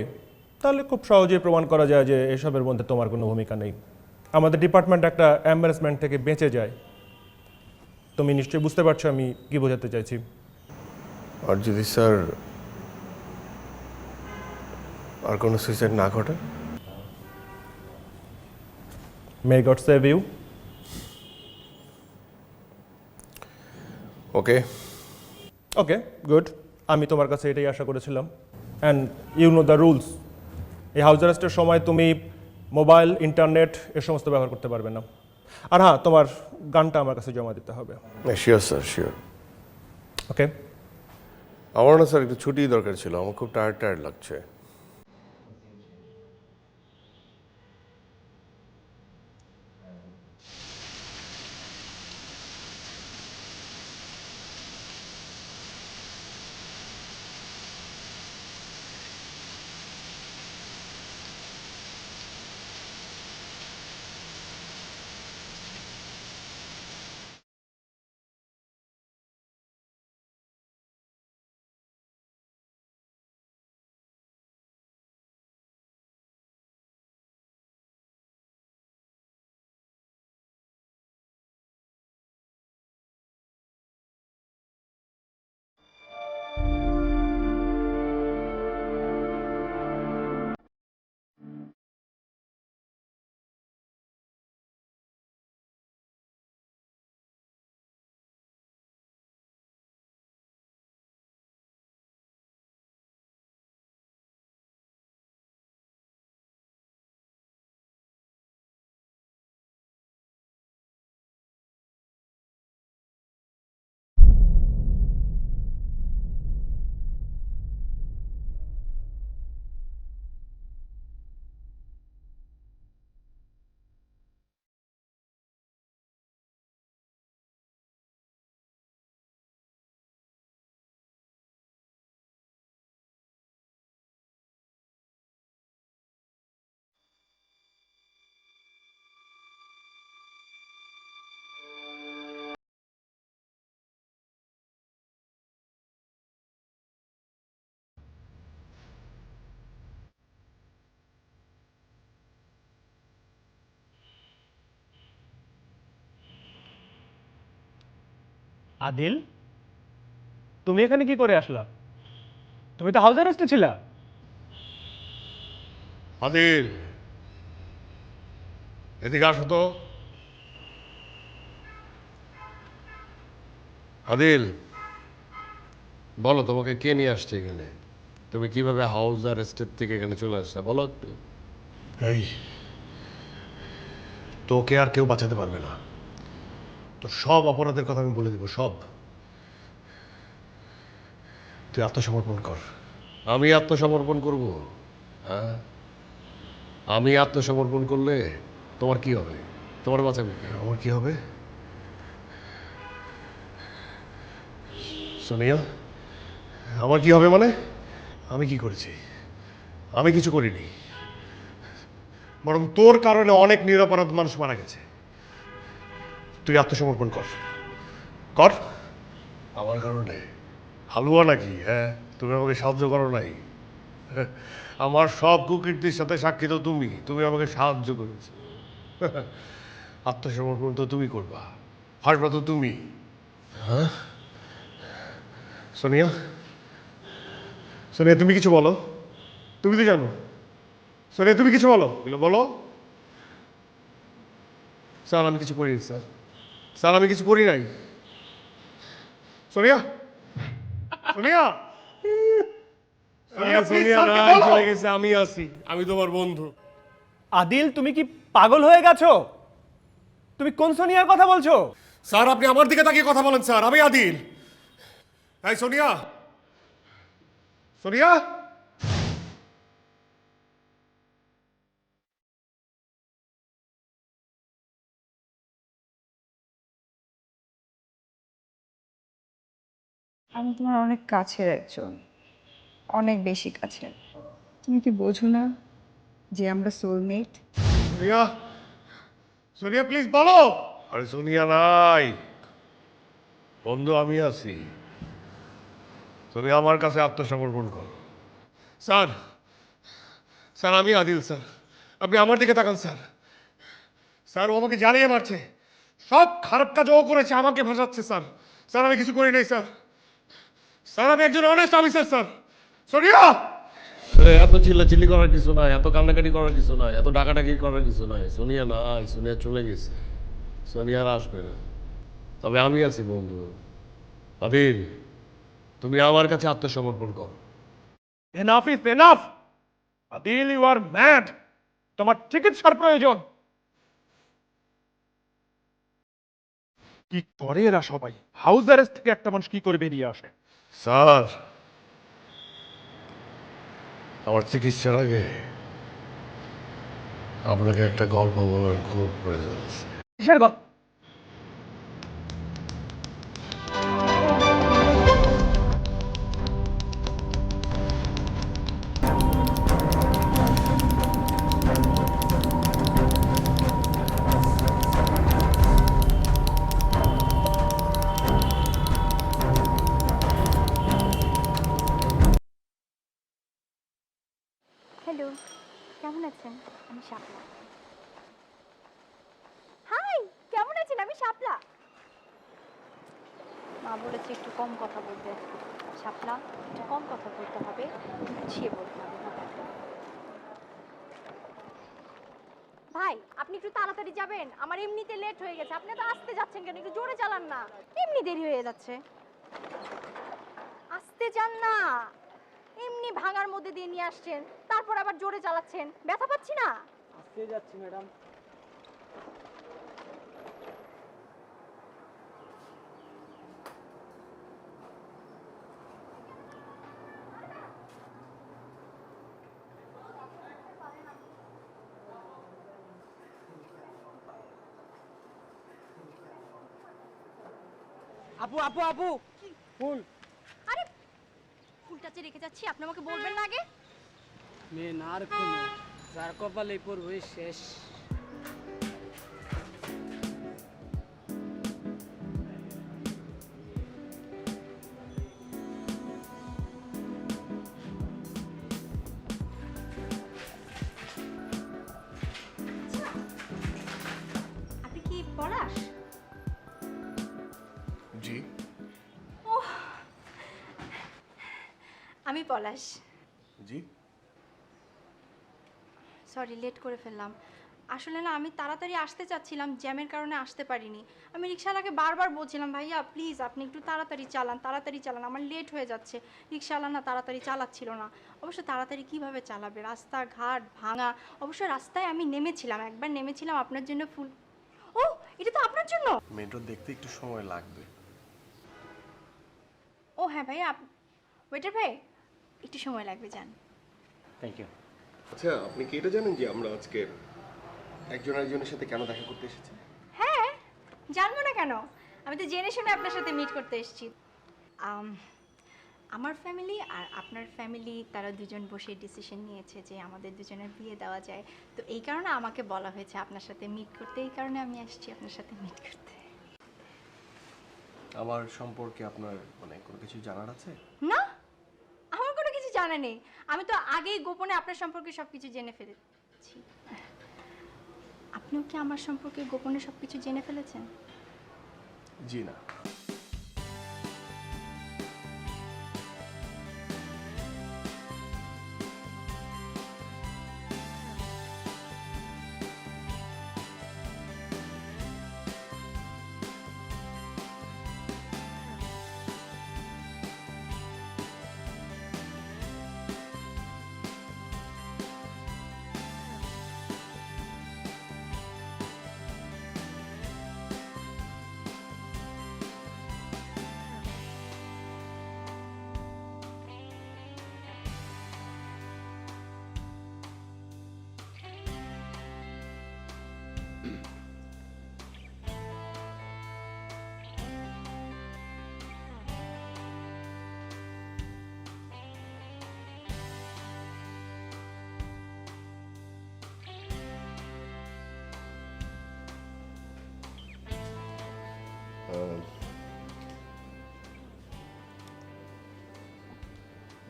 [SPEAKER 4] তাহলে খুব সহজেই প্রমাণ করা যায় যে এসবের মধ্যে তোমার কোনো ভূমিকা নেই। আমাদের ডিপার্টমেন্ট একটা এম্বারেসমেন্ট থেকে বেঁচে যায়। তুমি নিশ্চয়ই বুঝতে পারছো আমি কি বোঝাতে চাইছি।
[SPEAKER 9] আর যদি স্যার
[SPEAKER 5] আর কোনো সুইসাইড না ঘটে।
[SPEAKER 4] May God save you.
[SPEAKER 5] Okay
[SPEAKER 4] okay, good. আমি তোমার কাছে এটাই আশা করেছিলাম। And you know the rules. এই হাউস অ্যারেস্টের সময় তুমি মোবাইল, ইন্টারনেট এ সমস্ত ব্যবহার করতে পারবে না। আর হ্যাঁ, তোমার গানটা আমার কাছে জমা দিতে হবে।
[SPEAKER 5] Sure sir, sure.
[SPEAKER 4] ওকে।
[SPEAKER 5] আমার না স্যার একটু ছুটি দরকার ছিল, আমার খুব টায়ার্ড লাগছে।
[SPEAKER 14] আদিল, তুমি এখানে কি করে আসলা? তুমি তো হাউস অ্যারেস্টে ছিলা।
[SPEAKER 5] আদিল, এদিকে আসো তো। আদিল, বলো তোমাকে কে নিয়ে আসছে এখানে? তুমি কিভাবে হাউস অ্যারেস্টের থেকে এখানে চলে আসছো বলো একটু।
[SPEAKER 15] এই, তোকে আর কেউ বাঁচাতে পারবে না। তো সব অপরাধের কথা আমি বলে দেবো, সব। তুই আত্মসমর্পণ কর।
[SPEAKER 5] আমি আত্মসমর্পণ করব? হ্যাঁ, আমি আত্মসমর্পণ করলে তোমার কি হবে? তোমার বাঁচাবে কে?
[SPEAKER 15] আমার কি হবে? সোনিয়া, আমার কি হবে মানে? আমি কি করেছি? আমি কিছু করিনি, বরং তোর কারণে অনেক নিরপরাধ মানুষ মারা গেছে। তুই আত্মসমর্পণ কর, কর। আমার কারণে হালুয়া নাকি? হ্যাঁ, তুমি আমাকে সাহায্য করো নাই। আমার সব কুকীর্তির সাথে সাক্ষী তো তুমি। তুমি আমাকে সাহায্য করেছো। আত্মসমর্পণ তো তুমি করবা, হাসবা তো তুমি। হ্যাঁ সোনিয়া, সোনিয়া তুমি কিছু বলো। তুমি তো জানো। সোনিয়া তুমি কিছু বলো, বলো। স্যার আমি কিছু করিনি স্যার। স্যার আমি কিছু করি নাই। সোনিয়া, সোনিয়া, চলে গেছে, আমি আছি, আমি তোমার বন্ধু।
[SPEAKER 14] আদিল, তুমি কি পাগল হয়ে গেছো? তুমি কোন সোনিয়ার কথা বলছো?
[SPEAKER 15] স্যার আপনি আমার দিকে তাকিয়ে কথা বলেন স্যার, আমি আদিল। তাই সোনিয়া, সোনিয়া।
[SPEAKER 8] আমি তোমার অনেক কাছের একজন, অনেক বেশি কাছের। তুমি কি বোঝো না যে আমরা সোলমেট?
[SPEAKER 15] সোনিয়া, সোনিয়া প্লিজ বলো। আরে সোনিয়া নাই, বন্ধু আমি আছি। তুমি আমার কাছে আত্মসমর্পণ করো। স্যার, স্যার আমি আদিল স্যার, আপনি আমার দিকে তাকান স্যার। স্যার ও আমাকে জ্বালিয়ে মারছে, সব খারাপ কাজ ও করেছে, আমাকে ভাসাচ্ছে স্যার। স্যার আমি কিছু করি নাই স্যার। স্যার আমি একজন অনেস্ট অফিসার স্যার। সোনিয়া, এত চিল্লাচিল্লি করার কিছু নাই, এত কান্নাকাটি করার কিছু নাই, এত ডাকাডাকি করার কিছু নাই। সোনিয়া নাই, সোনিয়া চলে গেছে, সোনিয়া আর আসবে না। তবে আমি আছি বন্ধু। আদিল, তুমি আমার কাছে আত্মসমর্পণ করো।
[SPEAKER 14] Enough is enough. Adil, you are mad. তোমার চিকিৎসার প্রয়োজন। কি করে এরা সবাই? হাউস অ্যারেস্ট থেকে একটা মানুষ কি করে বেরিয়ে আসে?
[SPEAKER 15] স্যার, আমার চিকিৎসার আগে আপনাকে একটা গল্প বলার খুব প্রয়োজন আছে।
[SPEAKER 14] কিসের গল্প?
[SPEAKER 1] হ্যালো, কেমন আছেন? আমি শাপলা। হাই, কেমন আছেন? আমি শাপলা। মা বলেছে একটু কম কথা বলতে। শাপলা, একটু কম কথা বলতে হবে, গুছিয়ে বলতে হবে ব্যাপারটা। ভাই, আপনি একটু তাড়াতাড়ি যাবেন, আমার এমনিতে লেট হয়ে গেছে। আপনি তো আসতে যাচ্ছেন কেন? একটু জোরে চালান না, এমনি দেরি হয়ে যাচ্ছে। আসতে যান না, এমনি ভাঙার মধ্যে দিয়ে নিয়ে আসছেন, তারপর আবার জোরে চালাচ্ছেন। ব্যথা পাচ্ছি না।
[SPEAKER 7] আজকে যাচ্ছি ম্যাডাম।
[SPEAKER 14] আপু আপু আপু, ফুল।
[SPEAKER 1] আরে ফুলটা যে রেখে যাচ্ছি, আপনি আমাকে বলবেন না আগে?
[SPEAKER 11] মেয়ে না আর কোনো, যার কপালে পড়বে শেষ।
[SPEAKER 1] আপনি কি পলাশ?
[SPEAKER 5] জি।
[SPEAKER 1] ওহ, আমি পলাশ।
[SPEAKER 5] জি।
[SPEAKER 1] সরি, লেট করে ফেললাম। আসলে না, আমি তাড়াতাড়ি আসতে চাচ্ছিলাম, জ্যামের কারণে আসতে পারিনি। আমি রিক্সাওয়ালাকে বারবার বলছিলাম, ভাইয়া প্লিজ আপনি একটু তাড়াতাড়ি চালান, তাড়াতাড়ি চালান, আমার লেট হয়ে যাচ্ছে। রিক্সাওয়ালা না তাড়াতাড়ি চালাচ্ছিল না। অবশ্য তাড়াতাড়ি কিভাবে চালাবে, রাস্তাঘাট ভাঙা। অবশ্য রাস্তায় আমি নেমেছিলাম, একবার নেমেছিলাম আপনার জন্য ফুল। ও, এটা তো আপনার জন্য।
[SPEAKER 5] মেট্রো দেখতে একটু সময় লাগবে।
[SPEAKER 1] ও হ্যাঁ ভাইয়া, ওয়েটার ভাই, একটু সময় লাগবে, যান।
[SPEAKER 5] Thank you. আচ্ছা, আপনি কি এটা জানেন যে আমরা আজকে একজন আরেকজনের সাথে কেন দেখা করতে এসেছি?
[SPEAKER 1] হ্যাঁ, জানবো না কেন? আমি তো জেনে শুনে আপনার সাথে মিট করতে এসেছি। আমার ফ্যামিলি আর আপনার ফ্যামিলি, তারা দুজন বসে ডিসিশন নিয়েছে যে আমাদের দুজনের বিয়ে দেওয়া যায়। তো এই কারণে আমাকে বলা হয়েছে আপনার সাথে মিট করতে। এই কারণে আমি আসছি আপনার সাথে মিট করতে।
[SPEAKER 5] আমার সম্পর্কে আপনার মানে কোনো কিছু জানার আছে?
[SPEAKER 1] না, আমার কোনো কিছু জানা নেই। আমি তো আগেই গোপনে আপনার সম্পর্কে সবকিছু জেনে ফেলেছি। আপনিও কি আমার সম্পর্কে গোপনে সবকিছু জেনে ফেলেছেন?
[SPEAKER 5] জি না।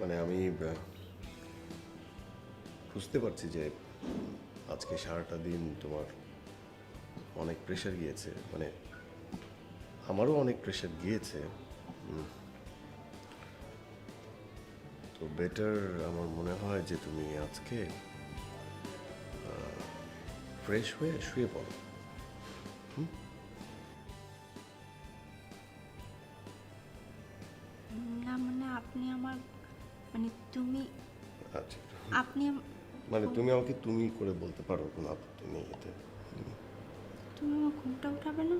[SPEAKER 5] মানে আমি বুঝতে পারছি যে আজকে সারাটা দিন তোমার অনেক প্রেশার গিয়েছে, মানে আমারও অনেক প্রেশার গিয়েছে।
[SPEAKER 9] তো বেটার আমার মনে হয় যে তুমি আজকে ফ্রেশ হয়ে শুয়ে পড়ো।
[SPEAKER 1] না মানে আপনি আমার মানে তুমি
[SPEAKER 9] আচ্ছা,
[SPEAKER 1] আপনি
[SPEAKER 9] মানে তুমি আমাকে তুমি করে বলতে পারো, কোনো আপত্তি নেই এতে।
[SPEAKER 1] তুমি আমার ঘুমটা উঠাবে না?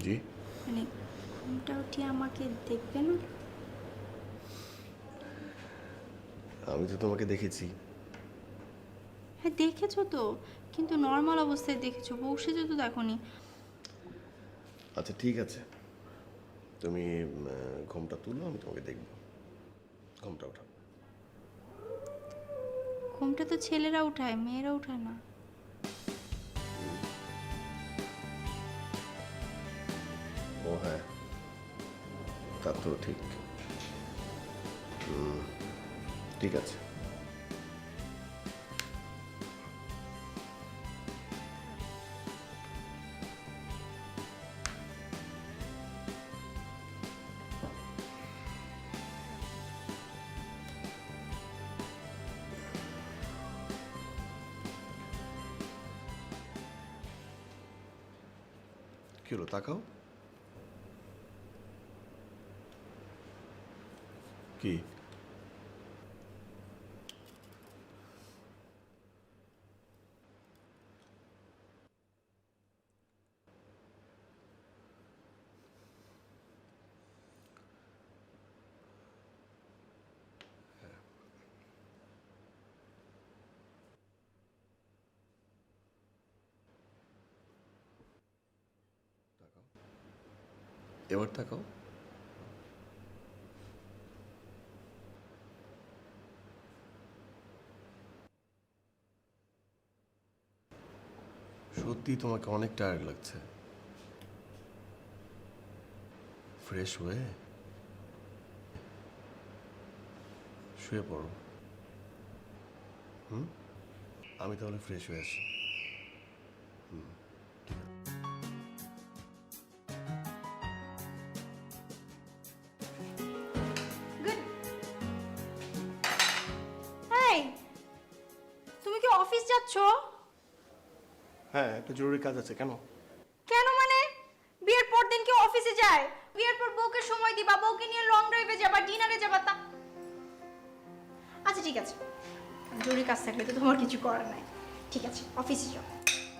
[SPEAKER 9] জি।
[SPEAKER 1] মানে ঘুমটা উঠিয়ে আমাকে দেখবে না?
[SPEAKER 9] আমি তো তোমাকে দেখেছি।
[SPEAKER 1] হ্যাঁ দেখেছো তো, কিন্তু নর্মাল অবস্থায় দেখেছো, বসে যেত দেখোনি।
[SPEAKER 9] আচ্ছা ঠিক আছে, তুমি ঘুমটা তুলো, আমি তোমাকে দেখব। ঘুমটা উঠাও।
[SPEAKER 1] ঘুমটা তো ছেলেরা উঠায়, মেয়েরা উঠায় না।
[SPEAKER 9] ও হ্যাঁ, তা তো ঠিক। ঠিক আছে। কি হলো, তাকাও। কি? এবার তাকাও। সত্যি তোমাকে অনেক টায়ার্ড লাগছে। ফ্রেশ হয়ে শুয়ে পড়ো। আমি তাহলে ফ্রেশ হয়ে আসি।
[SPEAKER 1] এই তুমি কি অফিস যাচ্ছ?
[SPEAKER 5] হ্যাঁ, একটা জরুরি কাজ আছে। কেন?
[SPEAKER 1] কেন মানে বিয়ের পর দিন কি অফিসে যায়? বিয়ের পর বউকে সময় দিবা, বউকে নিয়ে লং ড্রাইভে যাবা, ডিনারে যাবা। তা আচ্ছা ঠিক আছে, জরুরি কাজ থাকলে তো তোমার কিছু করার নাই। ঠিক আছে অফিসে যাও।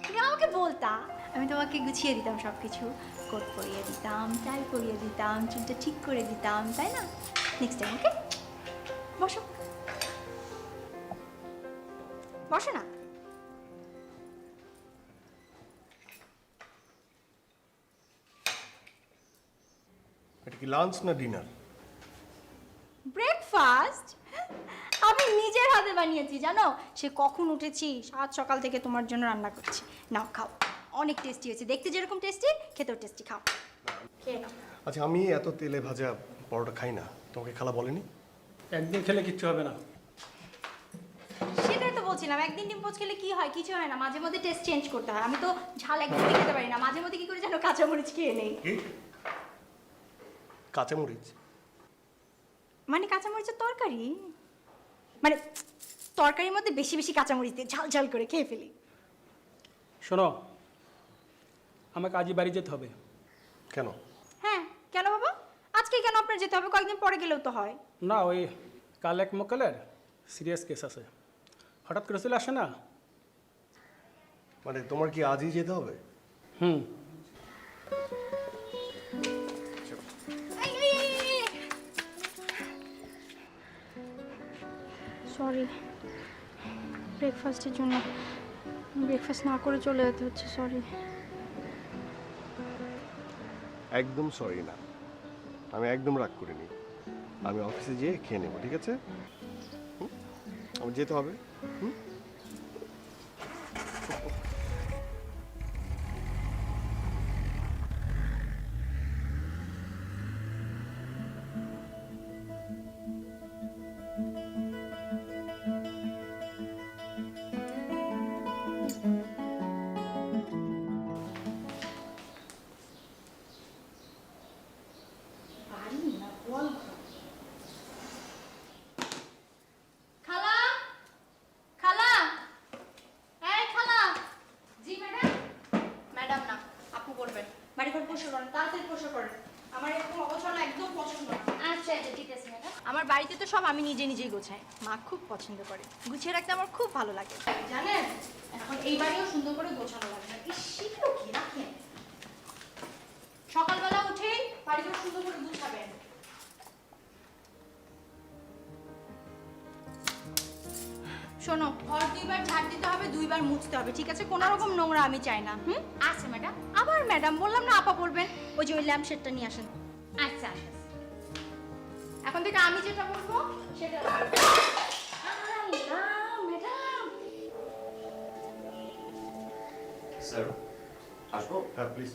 [SPEAKER 1] তুমি আমাকে বলতা, আমি তোমাকে গুছিয়ে দিতাম সব কিছু, কোট পরিয়ে দিতাম, টাই পরিয়ে দিতাম, চুলটা ঠিক করে দিতাম, তাই না? Next time okay? বসো বসো না।
[SPEAKER 5] এটা কি লাঞ্চ না ডিনার?
[SPEAKER 1] ব্রেকফাস্ট আমি নিজের হাতে বানিয়েছি, জানো? সে কখন উঠেছি, সাত সকাল থেকে তোমার জন্য রান্না করছি। নাও খাও, অনেক টেস্টি হয়েছে, দেখতে যেরকম টেস্টি খেতেও টেস্টি। খাও, খেয়ে নাও।
[SPEAKER 5] আচ্ছা, আমি এত তেলে ভাজা পরোটা খাই না, তোমাকে খালা বলেনি?
[SPEAKER 14] একদিন খেলে কিচ্ছু হবে না।
[SPEAKER 1] সেটাই তো বলছিলাম, একদিন ডিম পোচ খেলে কি হয়? কিছু হয় না, মাঝে মধ্যে টেস্ট চেঞ্জ করতে হয়। আমি তো ঝাল একদমই খেতে পারি না, মাঝে মধ্যে কি করে যেন কাঁচামরিচ খেয়ে নেই।
[SPEAKER 5] কাঁচামরিচ?
[SPEAKER 1] মানে কাঁচামরিচের তরকারি, মানে তরকারির মধ্যে বেশি বেশি কাঁচামরিচ দিয়ে ঝাল ঝাল করে খেয়ে ফেলি।
[SPEAKER 14] শোনো, আমাকে আজই বাড়ি যেতে হবে।
[SPEAKER 5] কেন?
[SPEAKER 1] হ্যাঁ কেন বাবা, আজকে কেন আপনার যেতে হবে? কয়েকদিন পরে গেলেও তো হয়।
[SPEAKER 14] না, ওই কাল এক মক্কেলের সিরিয়াস কেস আছে, হঠাৎ করে চলে আসে না।
[SPEAKER 5] মানে তোমার কি আজই যেতে হবে?
[SPEAKER 1] সরি, ব্রেকফাস্টের জন্য ব্রেকফাস্ট না করে চলে যেতে হচ্ছে, সরি।
[SPEAKER 5] একদম সরি না, আমি একদম রাগ করিনি। আমি অফিসে যেয়ে খেয়ে নেবো, ঠিক আছে? আমার যেতে হবে।
[SPEAKER 1] বাড়িতে তো সব আমি নিজে নিজেই গোছাই, মা খুব পছন্দ করে, গুছিয়ে রাখতে আমার খুব ভালো লাগে জানেন। এখন এই বাড়িও সুন্দর করে গোছানো লাগে না, এই শীঘ্র কি রাখেন, সকালবেলা উঠেই বাড়িটা সুন্দর করে গুছাবেন। শোনো, ঘর 2বার ঝাড় দিতে হবে, 2বার মুছতে হবে, ঠিক আছে? কোনো রকম নোংরা আমি চাই না। আচ্ছা ম্যাডাম। আবার ম্যাডাম বললাম না, আপা বলবেন। ওই যে ওই ল্যাম্প শেডটা নিয়ে আসেন। আচ্ছা আচ্ছা, এখন থেকে আমি যেটা বলবো সেটা ম্যাডাম।
[SPEAKER 10] স্যার আসবো?
[SPEAKER 15] হ্যাঁ প্লিজ।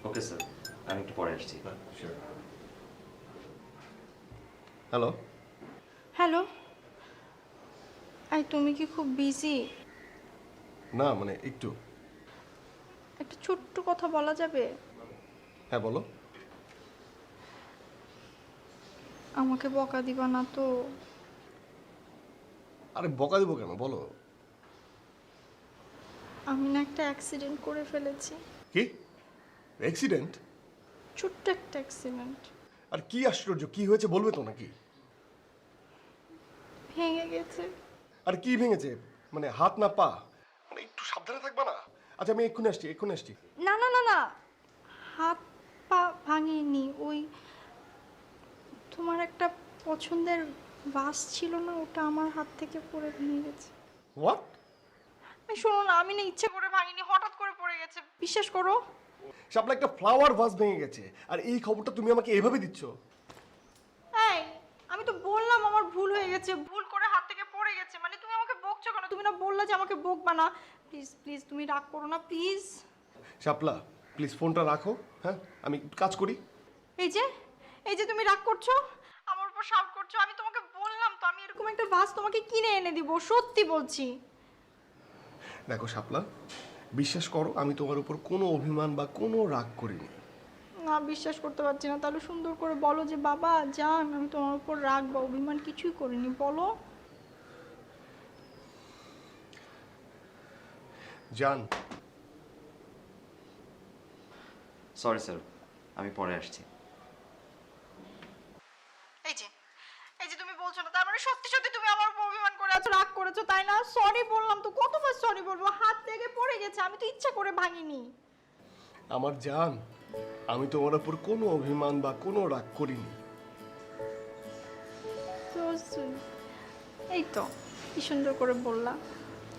[SPEAKER 10] ওকে স্যার, আমি একটু পরে আসছি।
[SPEAKER 5] হ্যালো।
[SPEAKER 1] হ্যালো, তুমি কি খুব বিজি?
[SPEAKER 5] না মানে একটু।
[SPEAKER 1] একটা ছোট্ট কথা বলা যাবে?
[SPEAKER 5] হ্যাঁ বলো।
[SPEAKER 1] আমাকে বকা দিবা না তো?
[SPEAKER 5] আরে বকা দিব কেন, বলো।
[SPEAKER 1] আমি না একটা অ্যাক্সিডেন্ট করে ফেলেছি।
[SPEAKER 5] কি অ্যাক্সিডেন্ট?
[SPEAKER 1] ছোট্ট একটা অ্যাক্সিডেন্ট।
[SPEAKER 5] আর কি আশ্চর্য, কি হয়েছে বলবে তো নাকি?
[SPEAKER 1] ভেঙে গেছে।
[SPEAKER 5] আর কি ভেঙেছে? মানে হাত না পা? মানে একটু সাবধানে থাকবা না? আচ্ছা আমি এক্ষুনি আসছি।
[SPEAKER 1] না না না না, হাত পা ভাঙিনি, ওই তোমার একটা পছন্দের ভাস ছিল না, ওটা আমার হাত থেকে পড়ে ভেঙে গেছে।
[SPEAKER 5] হোয়াট?
[SPEAKER 1] শোনো না, আমি না ইচ্ছে করে ভাঙিনি, হঠাৎ করে পড়ে গেছে, বিশ্বাস করো।
[SPEAKER 5] শাপলা, একটা ফ্লাওয়ার ভাস ভেঙে গেছে আর এই খবরটা তুমি আমাকে এভাবে দিচ্ছ?
[SPEAKER 1] এই, আমি তো বললাম আমার ভুল হয়ে গেছে, ভুল করে হাত থেকে পড়ে গেছে, মানে তুমি আমাকে বকছো কেন? তুমি না বললা যে আমাকে বকবা না? প্লিজ প্লিজ তুমি রাগ করো না প্লিজ।
[SPEAKER 5] শাপলা প্লিজ ফোনটা রাখো, হ্যাঁ আমি কাজ করি।
[SPEAKER 1] এই যে তুমি রাগ করছো, আমার উপর শাউট করছো, আমি তোমাকে বললাম তো আমি এরকম একটা ভাস তোমাকে কিনে এনে দিব, সত্যি বলছি।
[SPEAKER 5] দেখো শাপলা, বিশ্বাস করো আমি তোমার উপর কোনো অভিমান বা কোনো রাগ করিনি।
[SPEAKER 1] না, বিশ্বাস করতে পারছি না। তাহলে সুন্দর করে বলো যে বাবা জান, আমি তোমার উপর রাগ বা অভিমান কিছুই করিনি, বলো।
[SPEAKER 5] জান।
[SPEAKER 10] সরি স্যার, আমি পরে আসছি।
[SPEAKER 1] এই যে তুমি বলছো না, তার মানে সত্যি সত্যি তুমি আমার উপর অভিমান করে আছো, রাগ করেছো, তাই না? সরি বললাম তো, কতবার সরি বলবো? হাত থেকে পড়ে গেছে, আমি তো ইচ্ছা করে ভাঙিনি।
[SPEAKER 5] আমার জান, আমি তোমার উপর কোনো অভিমান বা কোনো রাগ করিনি।
[SPEAKER 1] So sweet. এই তো কি সুন্দর করে বললা,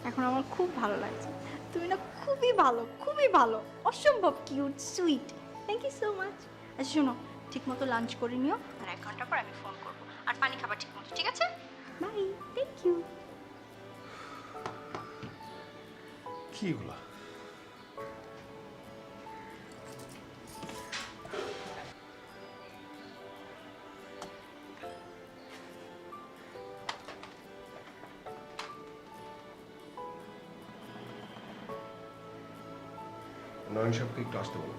[SPEAKER 1] এখন আমার খুব ভালো লাগছে। তুমি না খুবই ভালো, অসম্ভব cute sweet. Thank you so much. আচ্ছা শোনো, ঠিক মতো লাঞ্চ করে নিও, আর 1 ঘন্টা পর আমি ফোন করবো, আর পানি খাবার ঠিক মতো, ঠিক আছে? বাই। Thank you.
[SPEAKER 5] কি এগুলা? নয়ন সাহেবকে একটু আসতে বলো।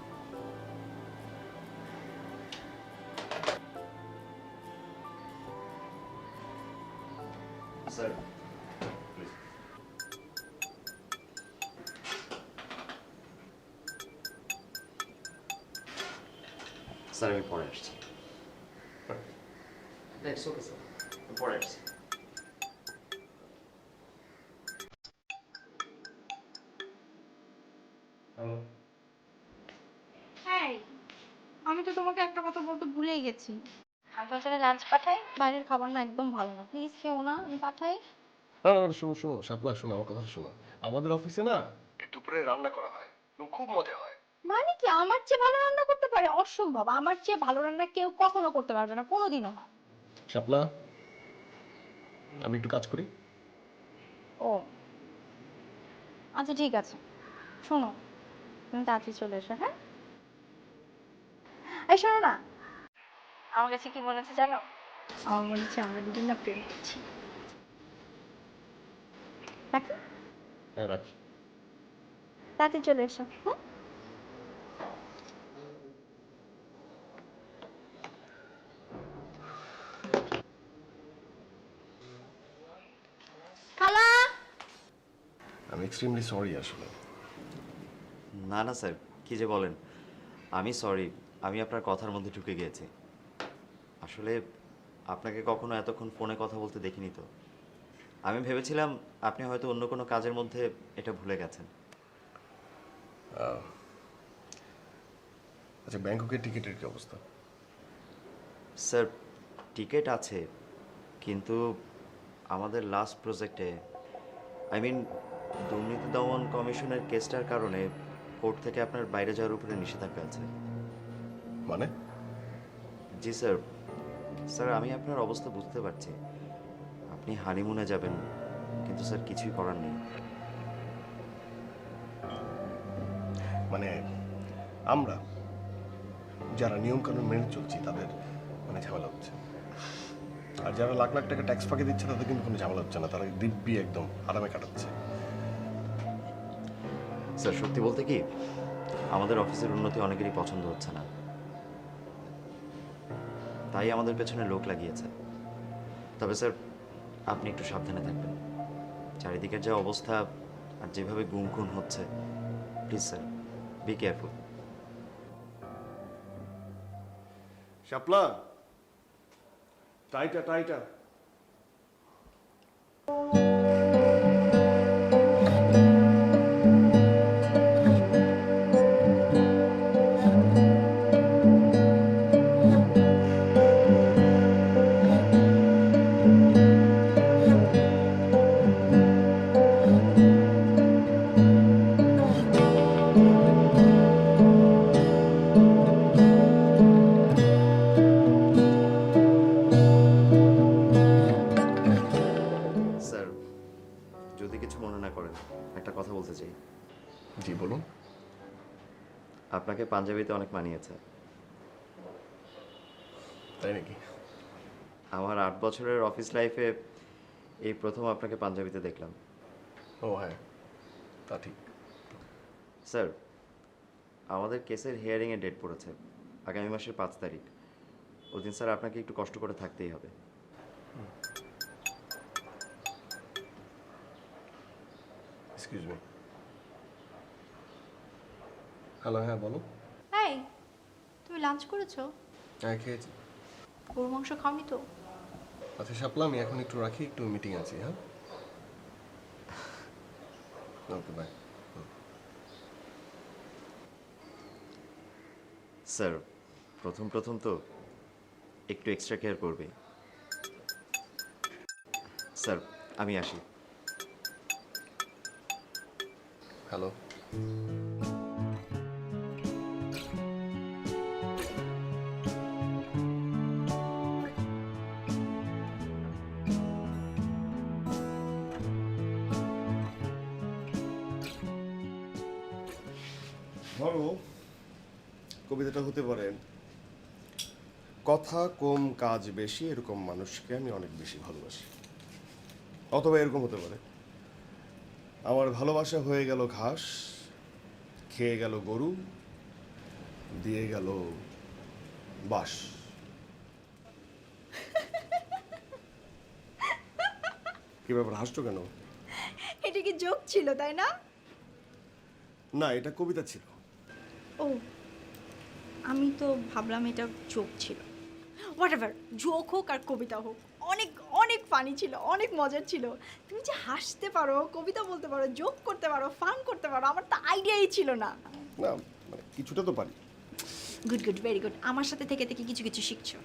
[SPEAKER 10] Sir please. স্যার আমি পরে আসছি। দ্যাটস ওকে স্যার, আমি পরে আসছি। হ্যালো।
[SPEAKER 1] হ্যাঁ, আমি তো তোমাকে একটা কথা বলতে ভুলেই গেছি। আমি তোমার সাথে লাঞ্চ পাঠাই, বাইরের খাবার না একদম ভালো না, প্লিজ খেও না, আমি পাঠাই।
[SPEAKER 5] না না শোনো শাপলা, শোনো আমার কথা শোনো। আমাদের অফিসে না দুপুরে রান্না করা হয় এবং খুব মজা হয়।
[SPEAKER 1] মানে কি আমার চেয়ে ভালো রান্না করতে পারে? অসম্ভব, আমার চেয়ে ভালো রান্না কেউ কখনো করতে পারবে না, কোনোদিনও না।
[SPEAKER 5] শাপলা, আমি একটু কাজ করি।
[SPEAKER 1] ও আচ্ছা ঠিক আছে, শোনো তুমি তাড়াতাড়ি চলে এসো, হ্যাঁ? এই শোনো না, আমার কাছে কি মনে হচ্ছে জানো? আমার মনে হচ্ছে আমরা দুজন না প্রেম করছি। রাখি?
[SPEAKER 5] হ্যাঁ রাখি।
[SPEAKER 1] তাড়াতাড়ি চলে এসো, হ্যাঁ? খালা,
[SPEAKER 5] এক্সট্রিমলি সরি আসলে।
[SPEAKER 16] না না স্যার, কি যে বলেন, আমি সরি, আমি আপনার কথার মধ্যে ঢুকে গিয়েছি। আসলে আপনাকে কখনো এতক্ষণ ফোনে কথা বলতে দেখিনি তো। আমি ভেবেছিলাম আপনি হয়তো অন্য কোনো কাজের মধ্যে এটা ভুলে গেছেন।
[SPEAKER 5] আচ্ছা, ব্যাংককের টিকিটের কি অবস্থা?
[SPEAKER 16] স্যার টিকিট আছে, কিন্তু আমাদের লাস্ট প্রজেক্টে, আই মিন দুর্নীতি দমন কমিশনের কেসটার কারণে কোর্ট থেকে আপনার বাইরে যাওয়ার উপরে নিষেধাজ্ঞা আছে।
[SPEAKER 5] মানে?
[SPEAKER 16] জি স্যার, স্যার আমি আপনার অবস্থা বুঝতে পারছি। আপনি হানিমুনে যাবেন, কিন্তু স্যার কিছুই করার নেই।
[SPEAKER 5] মানে আমরা যারা নিয়মকানুন মেনে চলছি তাদের মানে ঝামেলা হচ্ছে, আর যারা লাখ লাখ টাকা ট্যাক্স ফাঁকি দিচ্ছে তাদের কিন্তু কোনো ঝামেলা হচ্ছে না, তারা দিব্যি একদম আরামে কাটাচ্ছে।
[SPEAKER 16] স্যার সত্যি বলতে কি, আমাদের অফিসের উন্নতি অনেকেরই পছন্দ হচ্ছে না, তাই আমাদের পেছনে লোক লাগিয়েছে। তবে স্যার আপনি একটু সাবধানে থাকবেন, চারিদিকের যা অবস্থা আর যেভাবে গুম খুন হচ্ছে, please sir be careful.
[SPEAKER 5] Shapla, টাইটা টাইটা।
[SPEAKER 16] স্যার যদি কিছু মনে না করেন, একটা কথা বলতে চাই।
[SPEAKER 5] জি বলুন।
[SPEAKER 16] আপনাকে পাঞ্জাবিতে অনেক মানিয়েছে।
[SPEAKER 5] তাই নাকি?
[SPEAKER 16] আমার 8 বছরের অফিস লাইফে এই প্রথম আপনাকে পাঞ্জাবিতে দেখলাম।
[SPEAKER 5] ও হ্যাঁ, তা ঠিক।
[SPEAKER 16] স্যার আমাদের কেসের হিয়ারিংয়ে ডেট পড়েছে আগামী মাসের 5 তারিখ। ওই দিন স্যার আপনাকে একটু কষ্ট করে থাকতেই হবে।
[SPEAKER 5] Excuse me. হ্যালো, হ্যাঁ বলো।
[SPEAKER 1] এই তুমি লাঞ্চ করেছো?
[SPEAKER 5] হ্যাঁ খেয়েছি।
[SPEAKER 1] গরু মাংস খাওনি তো?
[SPEAKER 5] আচ্ছা শাপলা, আমি এখন একটু রাখি, একটু মিটিং আছে। হ্যাঁ, ওকে বাই।
[SPEAKER 16] স্যার প্রথম প্রথম তো একটু এক্সট্রা কেয়ার করবে। স্যার আমি আসি।
[SPEAKER 5] হ্যালো। ধরো কবিতাটা হতে পারে, কথা কম কাজ বেশি এরকম মানুষকে আমি অনেক বেশি ভালোবাসি। অথবা এরকম হতে পারে, আমার ভালোবাসা হয়ে গেল ঘাস, খেয়ে গেল গরু, দিয়ে গেল বাস। কি ব্যাপার, হাসছো কেন?
[SPEAKER 1] এটা কি জোক ছিল তাই না?
[SPEAKER 5] না, এটা কবিতা ছিল।
[SPEAKER 1] ও আমি তো ভাবলাম এটা জোক ছিল। হোয়াটএভার, জোক হোক আর কবিতা হোক, অনেক অনেক ফানি ছিল, অনেক মজার ছিল। তুমি যে হাসতে পারো, কবিতা বলতে পারো, জোক করতে পারো, ফান করতে পারো, আমার তো আইডিয়াই ছিল না।
[SPEAKER 5] না মানে কিছুটা তো পারি।
[SPEAKER 1] Good good, very good. আমার সাথে থেকে থেকে কিছু কিছু শিখছো।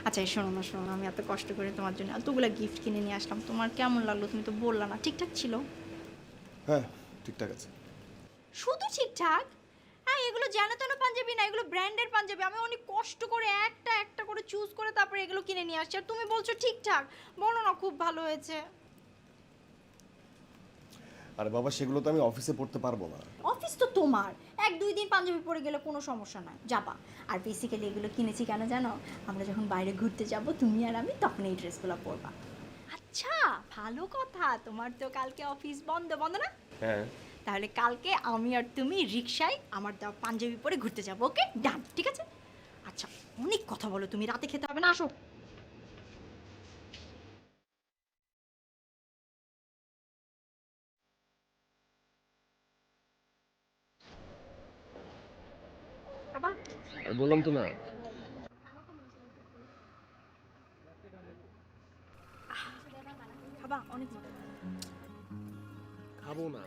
[SPEAKER 1] আচ্ছা শোনো না, শোনো, আমি এত কষ্ট করে তোমার জন্য এতগুলো গিফট কিনে নিয়ে আসলাম, তোমার কেমন লাগলো? তুমি তো বললা না। ঠিকঠাক ছিল?
[SPEAKER 5] হ্যাঁ ঠিকঠাক আছে।
[SPEAKER 1] শুধু ঠিকঠাক? হ্যাঁ, এগুলো যেন তেন পাঞ্জাবি না, এগুলো ব্র্যান্ডের পাঞ্জাবি। আমি অনেক কষ্ট করে একটা একটা করে চুজ করে তারপরে এগুলো কিনে নিয়ে আসছি, আর তুমি বলছো ঠিকঠাক। বলো না খুব ভালো হয়েছে।
[SPEAKER 5] আরে বাবা, সেগুলো তো আমি অফিসে পড়তে পারবো না।
[SPEAKER 1] অফিস তো তোমার, 1-2 দিন পাঞ্জাবি পরে গেলে কোনো সমস্যা নাই, যাবা। আর বেসিক্যালি এগুলো কিনেছি কেন জানো? আমরা যখন বাইরে ঘুরতে যাব, তুমি আর আমি, তখন এই ড্রেসগুলো পরবা। আচ্ছা ভালো কথা, তোমার তো কালকে অফিস বন্ধ বন্ধ না?
[SPEAKER 5] হ্যাঁ।
[SPEAKER 1] তাহলে কালকে আমি আর তুমি রিকশায় আমার দেওয়া পাঞ্জাবি পরে ঘুরতে যাবো। ওকে ডান, ঠিক আছে? আচ্ছা অনেক কথা বলো তুমি, রাতে খেতে হবে না, আসো।
[SPEAKER 15] বললাম তো না।
[SPEAKER 1] খাবা অনেক
[SPEAKER 15] খাবো না।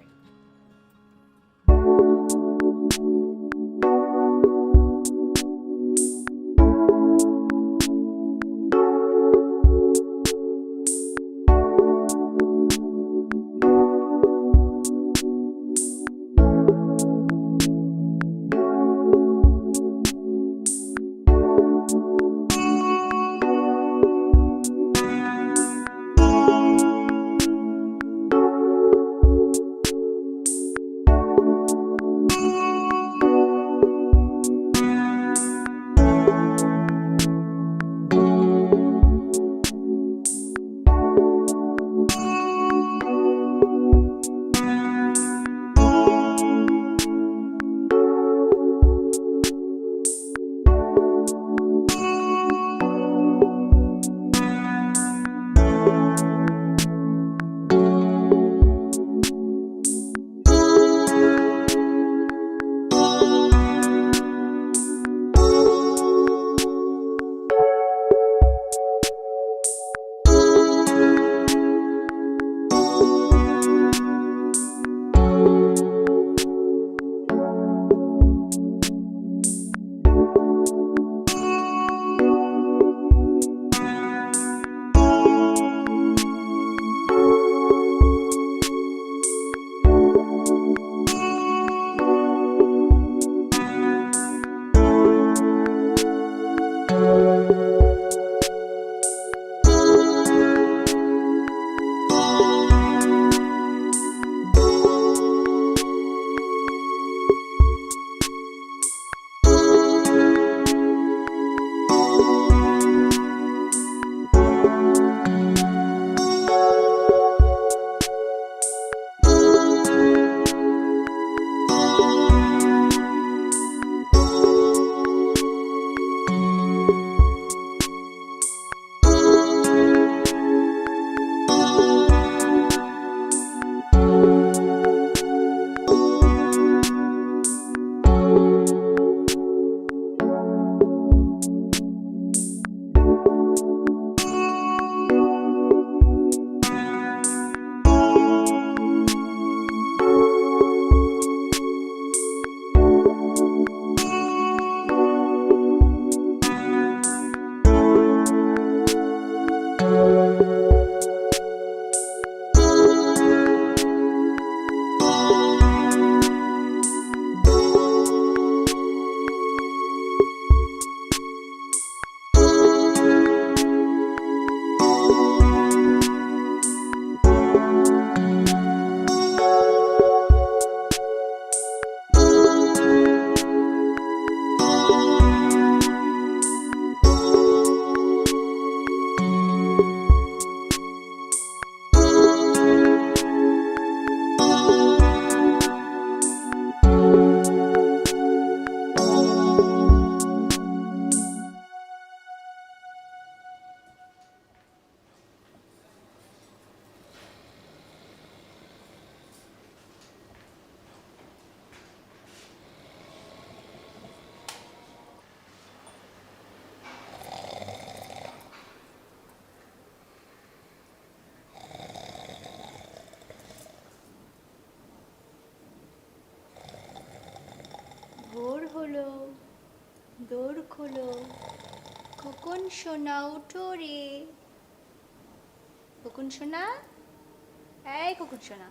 [SPEAKER 1] ভোর হলো, দৌড় খোলো, খোকন সোনা উঠো রে। খোকন সোনা, এই খোকন সোনা।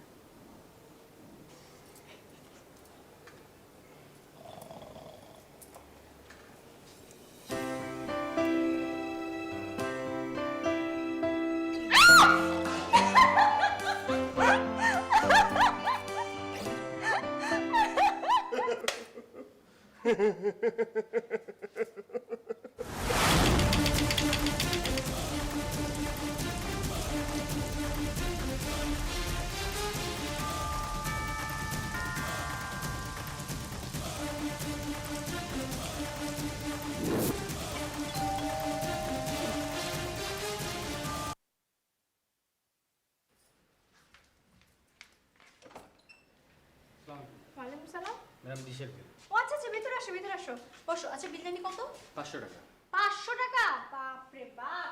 [SPEAKER 1] ওয়ালাইকুম সালাম।
[SPEAKER 3] ম্যাডাম ডিশের
[SPEAKER 1] ও আচ্ছা আচ্ছা, ভেতরে আসো ভিতরে আসো, বসো। আচ্ছা বিল জানি কত?
[SPEAKER 3] 500 টাকা।
[SPEAKER 1] 500 টাকা? বাপরে বাপ,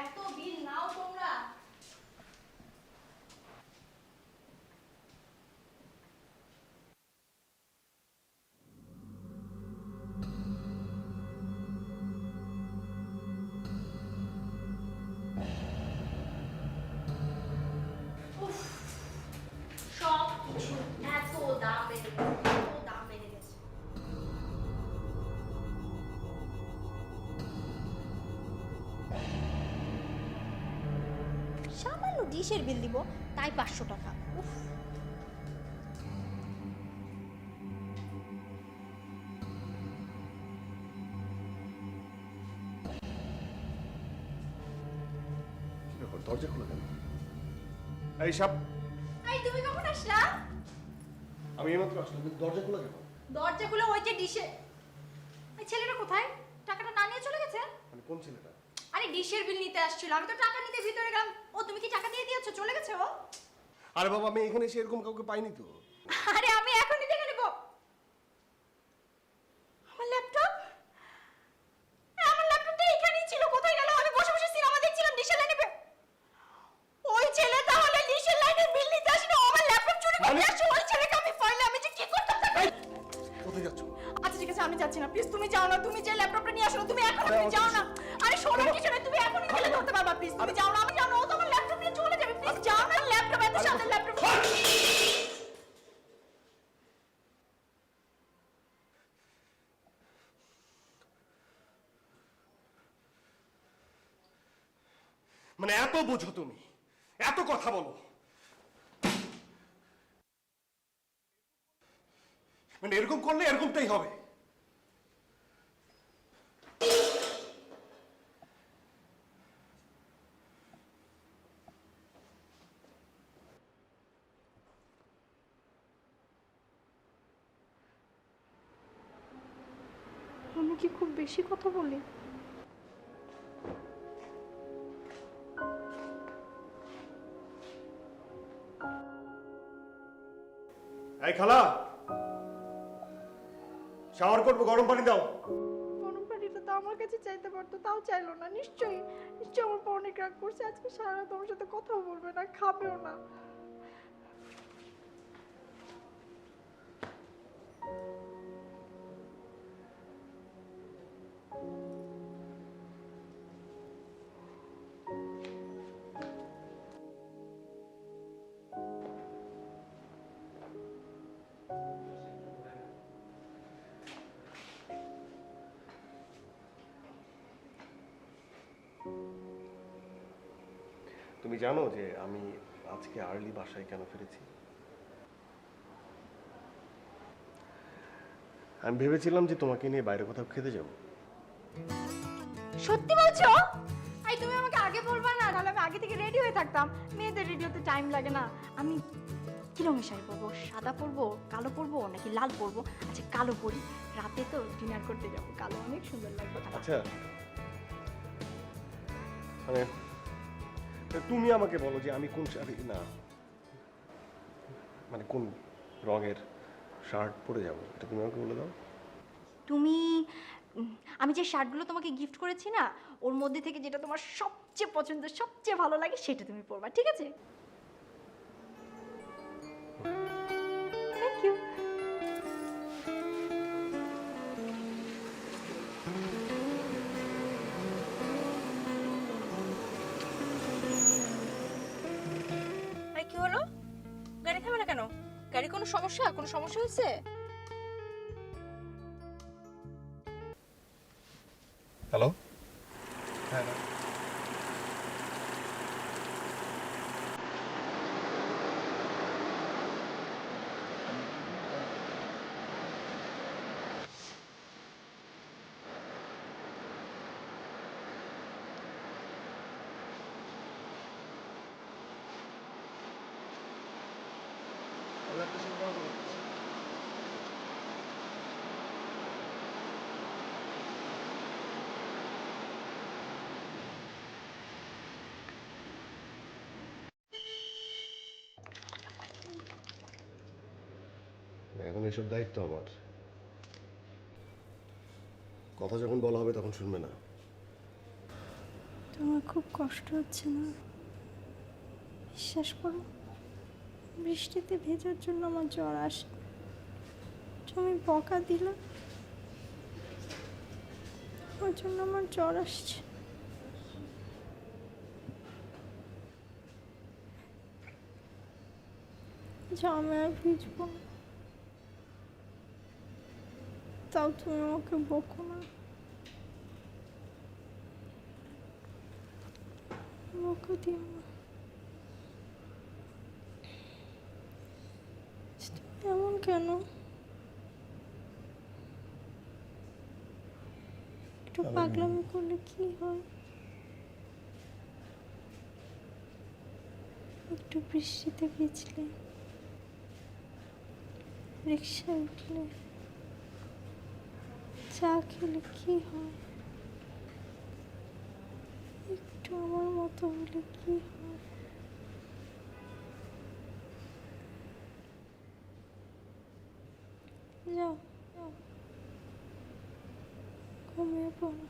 [SPEAKER 1] এত বিল নাও তোমরা? উফ, সব কিছু এত দাম বেড়ে গেছে, এত দাম বেড়ে গেছে। সামান্য ডিশের বিল দিব, তাই 500 টাকা। উফ।
[SPEAKER 15] কি ব্যাপার, দরজা খোলা কেন? এই সাপ,
[SPEAKER 1] এই তুমি কখন আসলা?
[SPEAKER 15] আমি এইমাত্র আসলাম, কিন্তু দরজা খোলা কেন?
[SPEAKER 1] দরজা খুলে ওই যে ডিশে। এই ছেলেটা কোথায়? টাকাটা না নিয়ে চলে গেছে?
[SPEAKER 15] মানে কোন ছেলেটা?
[SPEAKER 1] আরে ডিশের বিল নিতে আসছিল, আমি তো টাকা নিতে ভিতরে গেলাম। ও তুমি কি টাকা দিয়ে দিয়েছো? চলে গেছে ও?
[SPEAKER 15] আরে বাবা, আমি এখানে এসে এরকম কাউকে পাইনি তো।
[SPEAKER 1] আরে আমি এখনই দেখে নেব। আমার ল্যাপটপ, আমার ল্যাপটপটা এখানেই ছিল, কোথায় গেল? আমি বসে বসে সিনেমা দেখছিলাম, ডিশের লাইনে ওই ছেলে তাহলে ডিশের লাইনে বিল নিতে আসলো, আমার ল্যাপটপ চুরি করে নিয়ে আসছে। ওই ছেলেকে আমি পাইলে আমি যে কি করতাম তাকে।
[SPEAKER 15] কোথায় যাচ্ছ?
[SPEAKER 1] আচ্ছা ঠিক আছে, আমি যাচ্ছি না, প্লিজ তুমি যাও না। তুমি যে ল্যাপটপটা নিয়ে আসলো, তুমি এখন তুমি যাও না। আরে শোনার কিছু নেই, তুমি এখনই গেলে ধরতে পারবা। প্লিজ তুমি যাও না, আমি যাও না। ও তো আমার ল্যাপটপ নিয়ে চলে যাবে। প্লিজ যাও না, ল্যাপটপ এত সাথে ল্যাপটপ।
[SPEAKER 15] মানে এত বোঝো তুমি, এত কথা বলো, মানে এরকম করলে এরকমটাই হবে।
[SPEAKER 1] আমি কি খুব বেশি কথা বলি?
[SPEAKER 15] এই খালা, শাওয়ার করবো, গরম পানি দাও।
[SPEAKER 1] গরম পানিটা তো আমার কাছে চাইতে পারতো, তাও চাইলো না। নিশ্চয়ই নিশ্চয়ই আমার পর অনেক রাগ করছে। আজকে সারা রাত তোমার সাথে কথাও বলবে না, খাবেও না।
[SPEAKER 15] তুমি জানো যে আমি আজকে আর্লি বাসায় কেন ফিরেছি? আমি ভেবেছিলাম যে তোমাকে নিয়ে বাইরে কোথাও খেতে যাব।
[SPEAKER 1] সত্যি বলছো? এই তুমি আমাকে আগে বলবা না, তাহলে আমি আগে থেকে রেডি হয়ে থাকতাম। মেয়েদের রেডি হতে টাইম লাগে না। আমি কি রঙের শাড়ি পরবো? সাদা পরবো, কালো পরবো, নাকি লাল পরবো? আচ্ছা কালো পরি, রাতে তো ডিনার করতে যাবো, কালো অনেক সুন্দর লাগবে।
[SPEAKER 15] আচ্ছা, মানে তুমি আমাকে বলো যে আমি কোন শাড়ি, না মানে কোন রঙের শার্ট পরে যাবো, এটা তুমি আমাকে বলে দাও।
[SPEAKER 1] তুমি আমি যে শার্টগুলো তোমাকে গিফট করেছি না, ওর মধ্যে থেকে যেটা তোমার সবচেয়ে পছন্দ, সবচেয়ে ভালো লাগে, সেটা তুমি পরবা, ঠিক আছে? Thank you. আরে কি হলো? গাড়ি থামে না কেন? গাড়ি কোনো সমস্যা? কোনো সমস্যা হয়েছে?
[SPEAKER 15] হ্যালো, হ্যাঁ এখন এসব দায়িত্ব আমার। কথা যখন বলা হবে তখন শুনবে না।
[SPEAKER 1] তোমার খুব কষ্ট হচ্ছে না? বিশ্বাস করো, বৃষ্টিতে ভেজার জন্য আমার জ্বর আসে। তুমি বকা দিলে ওর জন্য আমার জ্বর আসছে। জামে আর ভিজবো না, তাও তুমি আমাকে বকো না, বকা দিও না। এমন কেন? একটু পাগলামি করলে কি হয়? একটু বৃষ্টিতে ভিজলে, রিক্সায় উঠলে, চা খেলে কি হয়? একটু আমার মতো হলে কি হয়? যাও যাও, ঘুমিয়ে পড়ো।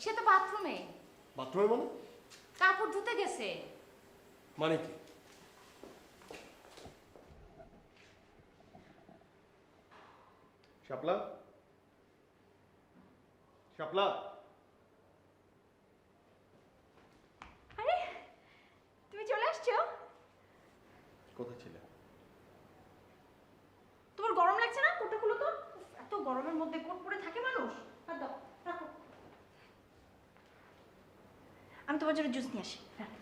[SPEAKER 2] সে তো বাথরুমে।
[SPEAKER 15] বাথরুমে মানে?
[SPEAKER 2] কাপড় ধুতে গেছে।
[SPEAKER 15] মানে কি? শাপলা, শাপলা,
[SPEAKER 1] আরে তুমি চলে আসছো?
[SPEAKER 15] কোথায় ছিলে?
[SPEAKER 1] তোমার গরম লাগছে না? কোটটা খুলো তো। এত গরমের মধ্যে কোট পরে থাকে মানুষ? আর দাও, রাখো। আমি তোমার জন্য জুস নিয়ে আসি। হ্যাঁ,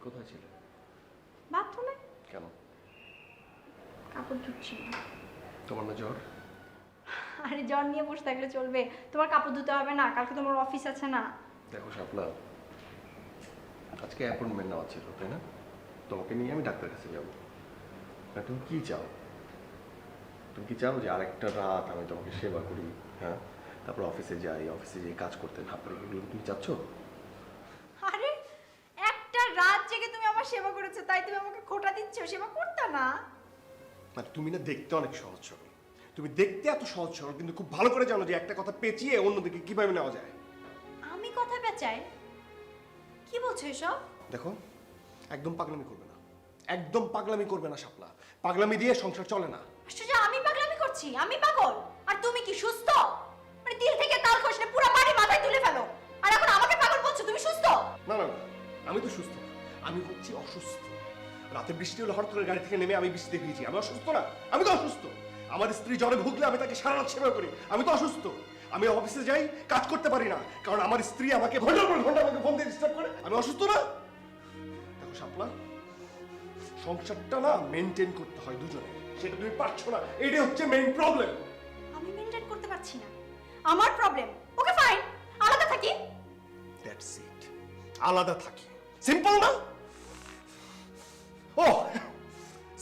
[SPEAKER 15] কোথায় ছিলে?
[SPEAKER 1] বাথরুমে।
[SPEAKER 15] কেন?
[SPEAKER 1] কাপড় ধুচ্ছি না।
[SPEAKER 15] তোমার না জ্বর?
[SPEAKER 1] আরে জ্বর নিয়ে বসে থাকলে চলবে? তোমার কাপড় ধুতে হবে না? কালকে তোমার অফিস আছে না?
[SPEAKER 15] দেখো শাপলা, আজকে অ্যাপয়েন্টমেন্ট নেওয়া ছিল, তাই না? তোমাকে নিয়ে আমি ডাক্তার কাছে যাবো। না তুমি কি চাও? তুমি কি চাও যে আরেকটা রাত আমি তোমাকে সেবা করি, হ্যাঁ? তারপর অফিসে যাই, অফিসে যেয়ে কাজ করতে না পারি, এগুলো তুমি চাচ্ছ?
[SPEAKER 1] আরে একটা রাত জেগে তুমি আমার সেবা করেছো, তাই তুমি আমাকে খোটা দিচ্ছ? সেবা করতে না?
[SPEAKER 15] মানে তুমি না দেখতে অনেক সহজ সরল, তুমি দেখতে এত সহজ সরল, কিন্তু খুব ভালো করে জানো যে একটা কথা পেঁচিয়ে অন্যদিকে কিভাবে নেওয়া যায়।
[SPEAKER 1] আমি কথা পেঁচাই? কি বলছো এসব?
[SPEAKER 15] দেখো, একদম পাগলামি করবে না, একদম পাগলামি করবে না শাপলা। পাগলামি দিয়ে সংসার চলে না।
[SPEAKER 1] আশ্চর্য, আমি পাগলামি করছি? আমি পাগল? আর তুমি কি সুস্থ? মানে দিল থেকে তাল খসলে পুরো বাড়ি মাথায় তুলে ফেলো, আর এখন আমাকে পাগল বলছো? তুমি সুস্থ?
[SPEAKER 15] না না না, আমি তো সুস্থ না, আমি হচ্ছি অসুস্থ। রাতে বৃষ্টি হলে হঠাৎ করে গাড়ি থেকে নেমে আমি বৃষ্টিতে ভিজেছি, আমি অসুস্থ না? আমি তো অসুস্থ। আমার স্ত্রী জ্বরে ভুগলে আমি তাকে সারা রাত সেবা করি, আমি তো অসুস্থ। আমি অফিসে যাই, কাজ করতে পারি না, কারণ আমার স্ত্রী আমাকে ঘন্টার পর ঘন্টা আমাকে ফোন দিয়ে ডিস্টার্ব করে। আমি অসুস্থ না? দেখো শাপলা, সংসারটা না মেনটেন করতে হয় দুজনে, সেটা তুমি পারছো না, এটাই হচ্ছে মেইন প্রবলেম।
[SPEAKER 1] আমি মেইনটেইন করতে পারছি না, আমার প্রবলেম। ওকে ফাইন, আলাদা থাকি।
[SPEAKER 15] দ্যাটস ইট, আলাদা থাকি। সিম্পল না? ও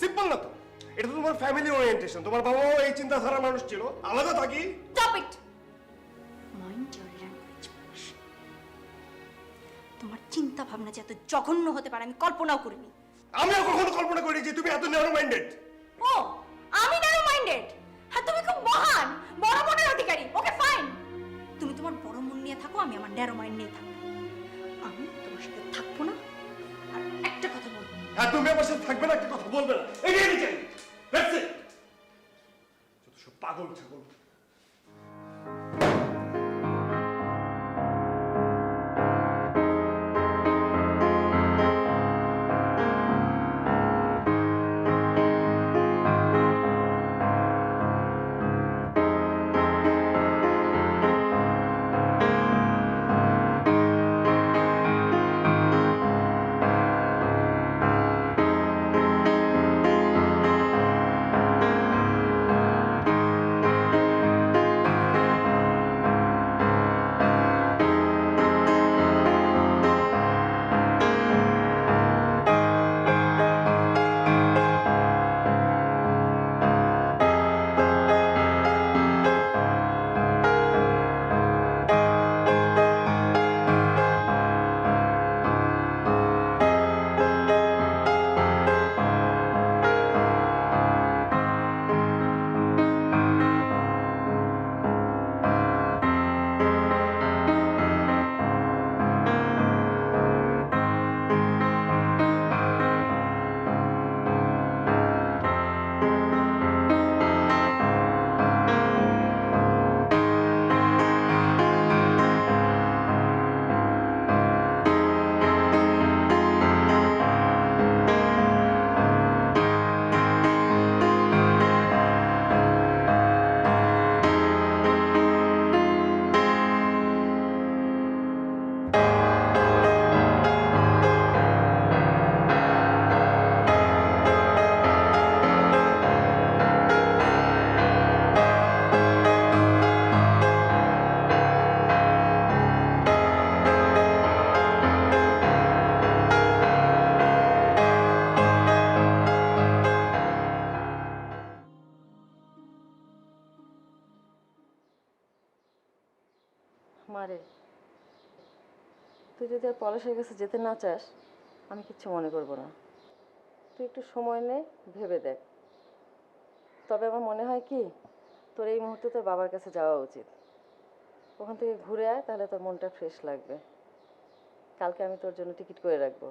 [SPEAKER 15] সিম্পল না তো, এটা তো তোমার ফ্যামিলি ওরিয়েন্টেশন। তোমার বাবাও এই চিন্তাধারার মানুষ ছিল, আলাদা থাকি।
[SPEAKER 1] Stop it, mind your language. তোমার চিন্তা ভাবনা যে এত জঘন্য হতে পারে আমি কল্পনাও করিনি।
[SPEAKER 15] আমিও কখনো কল্পনা করি যে তুমি এত ন্যারো মাইন্ডেড।
[SPEAKER 1] ও, আমি ন্যারো মাইন্ডেড? হ্যাঁ, তুমি খুব মহান, বড় মনের অধিকারী। ওকে ফাইন, তুমি তোমার বড় মন নিয়ে থাকো, আমি আমার ন্যারো মাইন্ড নিয়ে থাকবো। আমি তোমার সাথে থাকবো না, আর একটা কথা বলবো।
[SPEAKER 15] হ্যাঁ, তুমি আমার সাথে থাকবে না, একটা কথা বলবে না, এটাই আমি চাই। That's it. যত সব পাগল ছাগল।
[SPEAKER 17] মারে, তুই যদি আর পলাশের কাছে যেতে না চাস আমি কিচ্ছু মনে করব না। তুই একটু সময় নে, ভেবে দেখ। তবে আমার মনে হয় কি, তোর এই মুহূর্তে তোর বাবার কাছে যাওয়া উচিত। ওখান থেকে ঘুরে আয়, তাহলে তোর মনটা ফ্রেশ লাগবে। কালকে আমি তোর জন্য টিকিট করে রাখবো।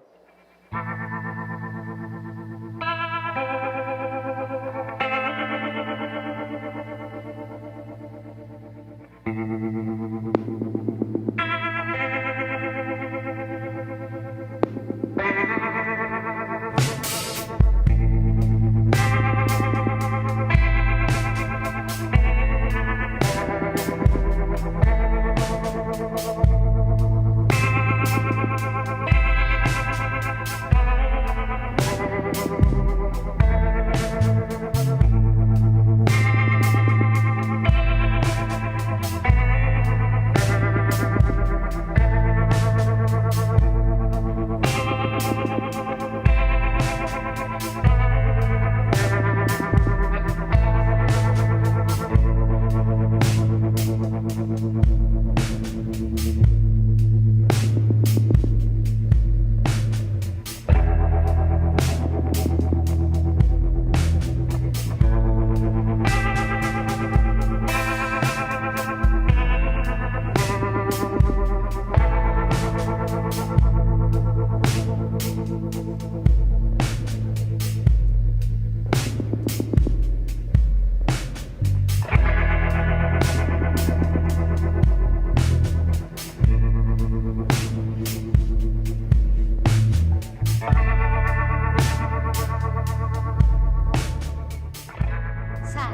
[SPEAKER 18] স্যার,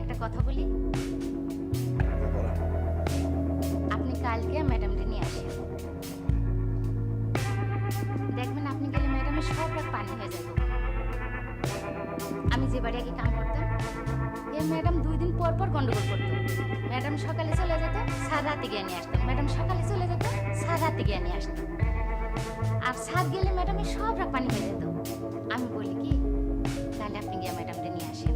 [SPEAKER 18] একটা কথা বলি। আপনি কালকে ম্যাডামকে নিয়ে আসেন। দেখবেন আপনি গেলে ম্যাডামের সব রাত পানি হয়ে যাবে। আমি যে বাড়ি আগে কাম করতাম, এই ম্যাডাম 2 দিন পর পর গন্ডগোল করতো। ম্যাডাম সকালে চলে যেত, স্যার রাতে গিয়ে নিয়ে আসতাম। ম্যাডাম সকালে চলে যেত, স্যার রাতে গিয়ে নিয়ে আসতাম। আর স্যার গেলে ম্যাডামের সব রাত পানি হয়ে যেত। আমি বলি কি, তাহলে আপনি গিয়ে ম্যাডামকে নিয়ে আসেন।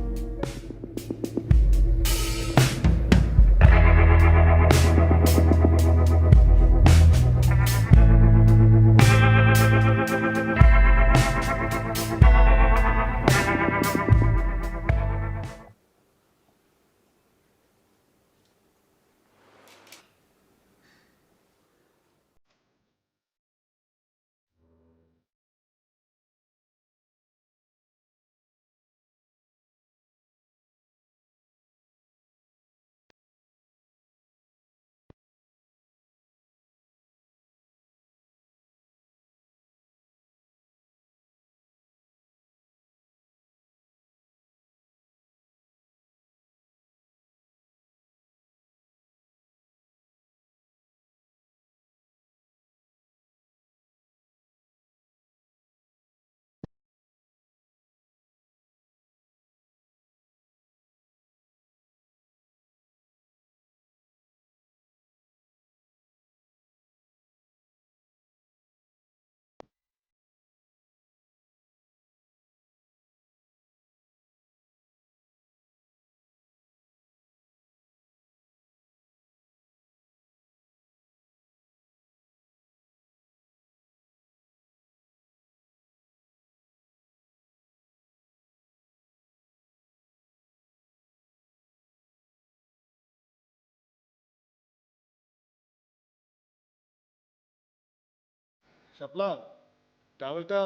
[SPEAKER 15] শাপলা, টাওয়েলটা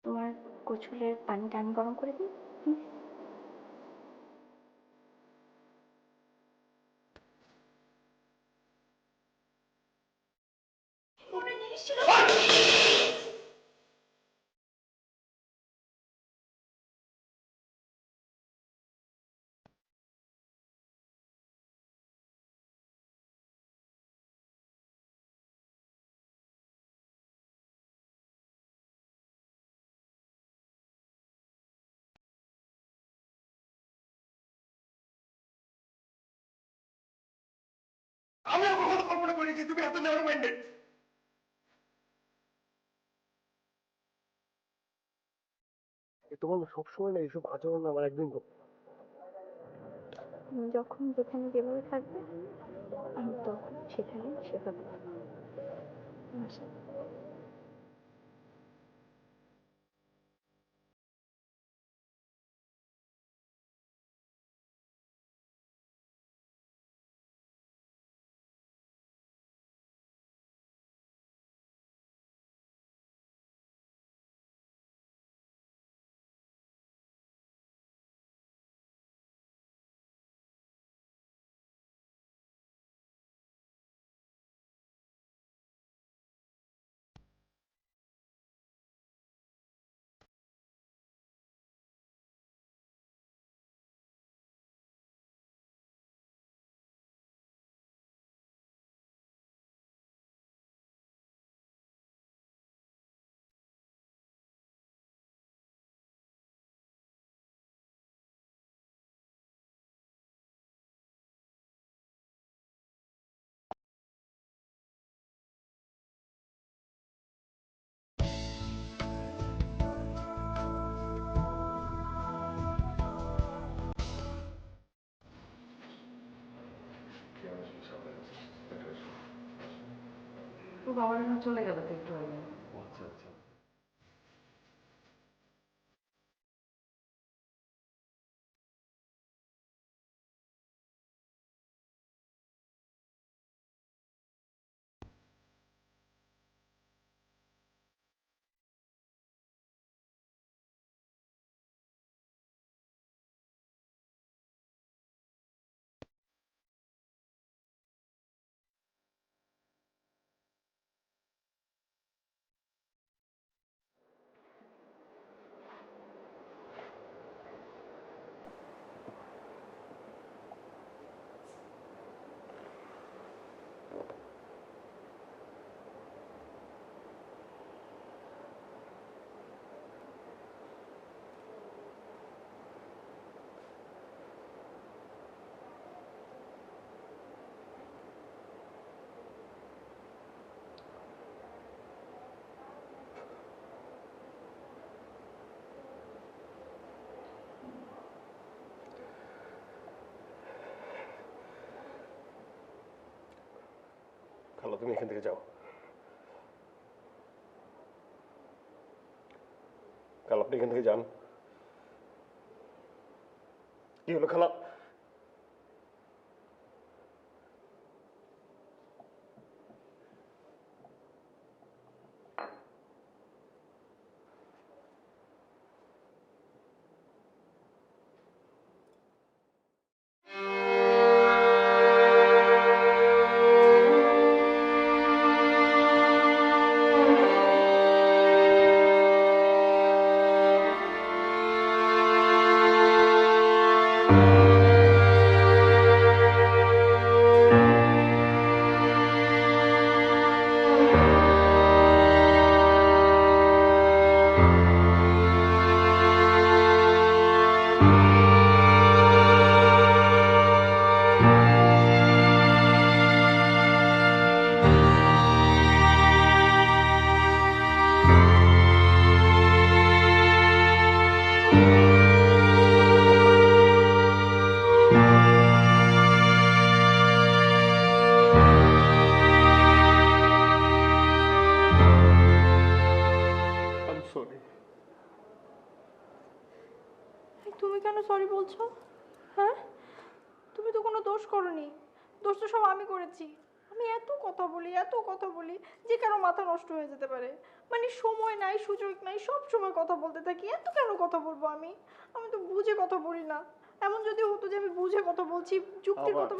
[SPEAKER 1] তোমার গোসলের পানিটা আমি গরম করে দিই।
[SPEAKER 15] আমি কখনো কল্পনা করি যে তুমি এত ন্যারো মাইন্ডেড। তোমার সবসময় না এইসব আচরণ আমার একদিন
[SPEAKER 1] যখন যেখানে যেভাবে থাকবে আমি তখন সেখানে সেভাবে
[SPEAKER 17] বাবার না চলে গেল তো একটু আগে।
[SPEAKER 15] আচ্ছা আচ্ছা। খালা তুমি এখান থেকে যাও। খালা আপনি এখান থেকে যান। কি হলো খালা?
[SPEAKER 1] তুমি কেন সরি বলছো? হ্যাঁ, তুমি তো কোনো দোষ করোনি, দোষ তো সব আমি করেছি। আমি এত কথা বলি যে কারো মাথা নষ্ট হয়ে যেতে পারে। মানে সময় নাই, সুযোগ নাই, সব সময় কথা বলতে থাকি। এত কেন কথা বলবো আমি? আমি তো বুঝে কথা বলি না। এমন যদি হতো যে আমি বুঝে কথা বলছি, যুক্তির কথা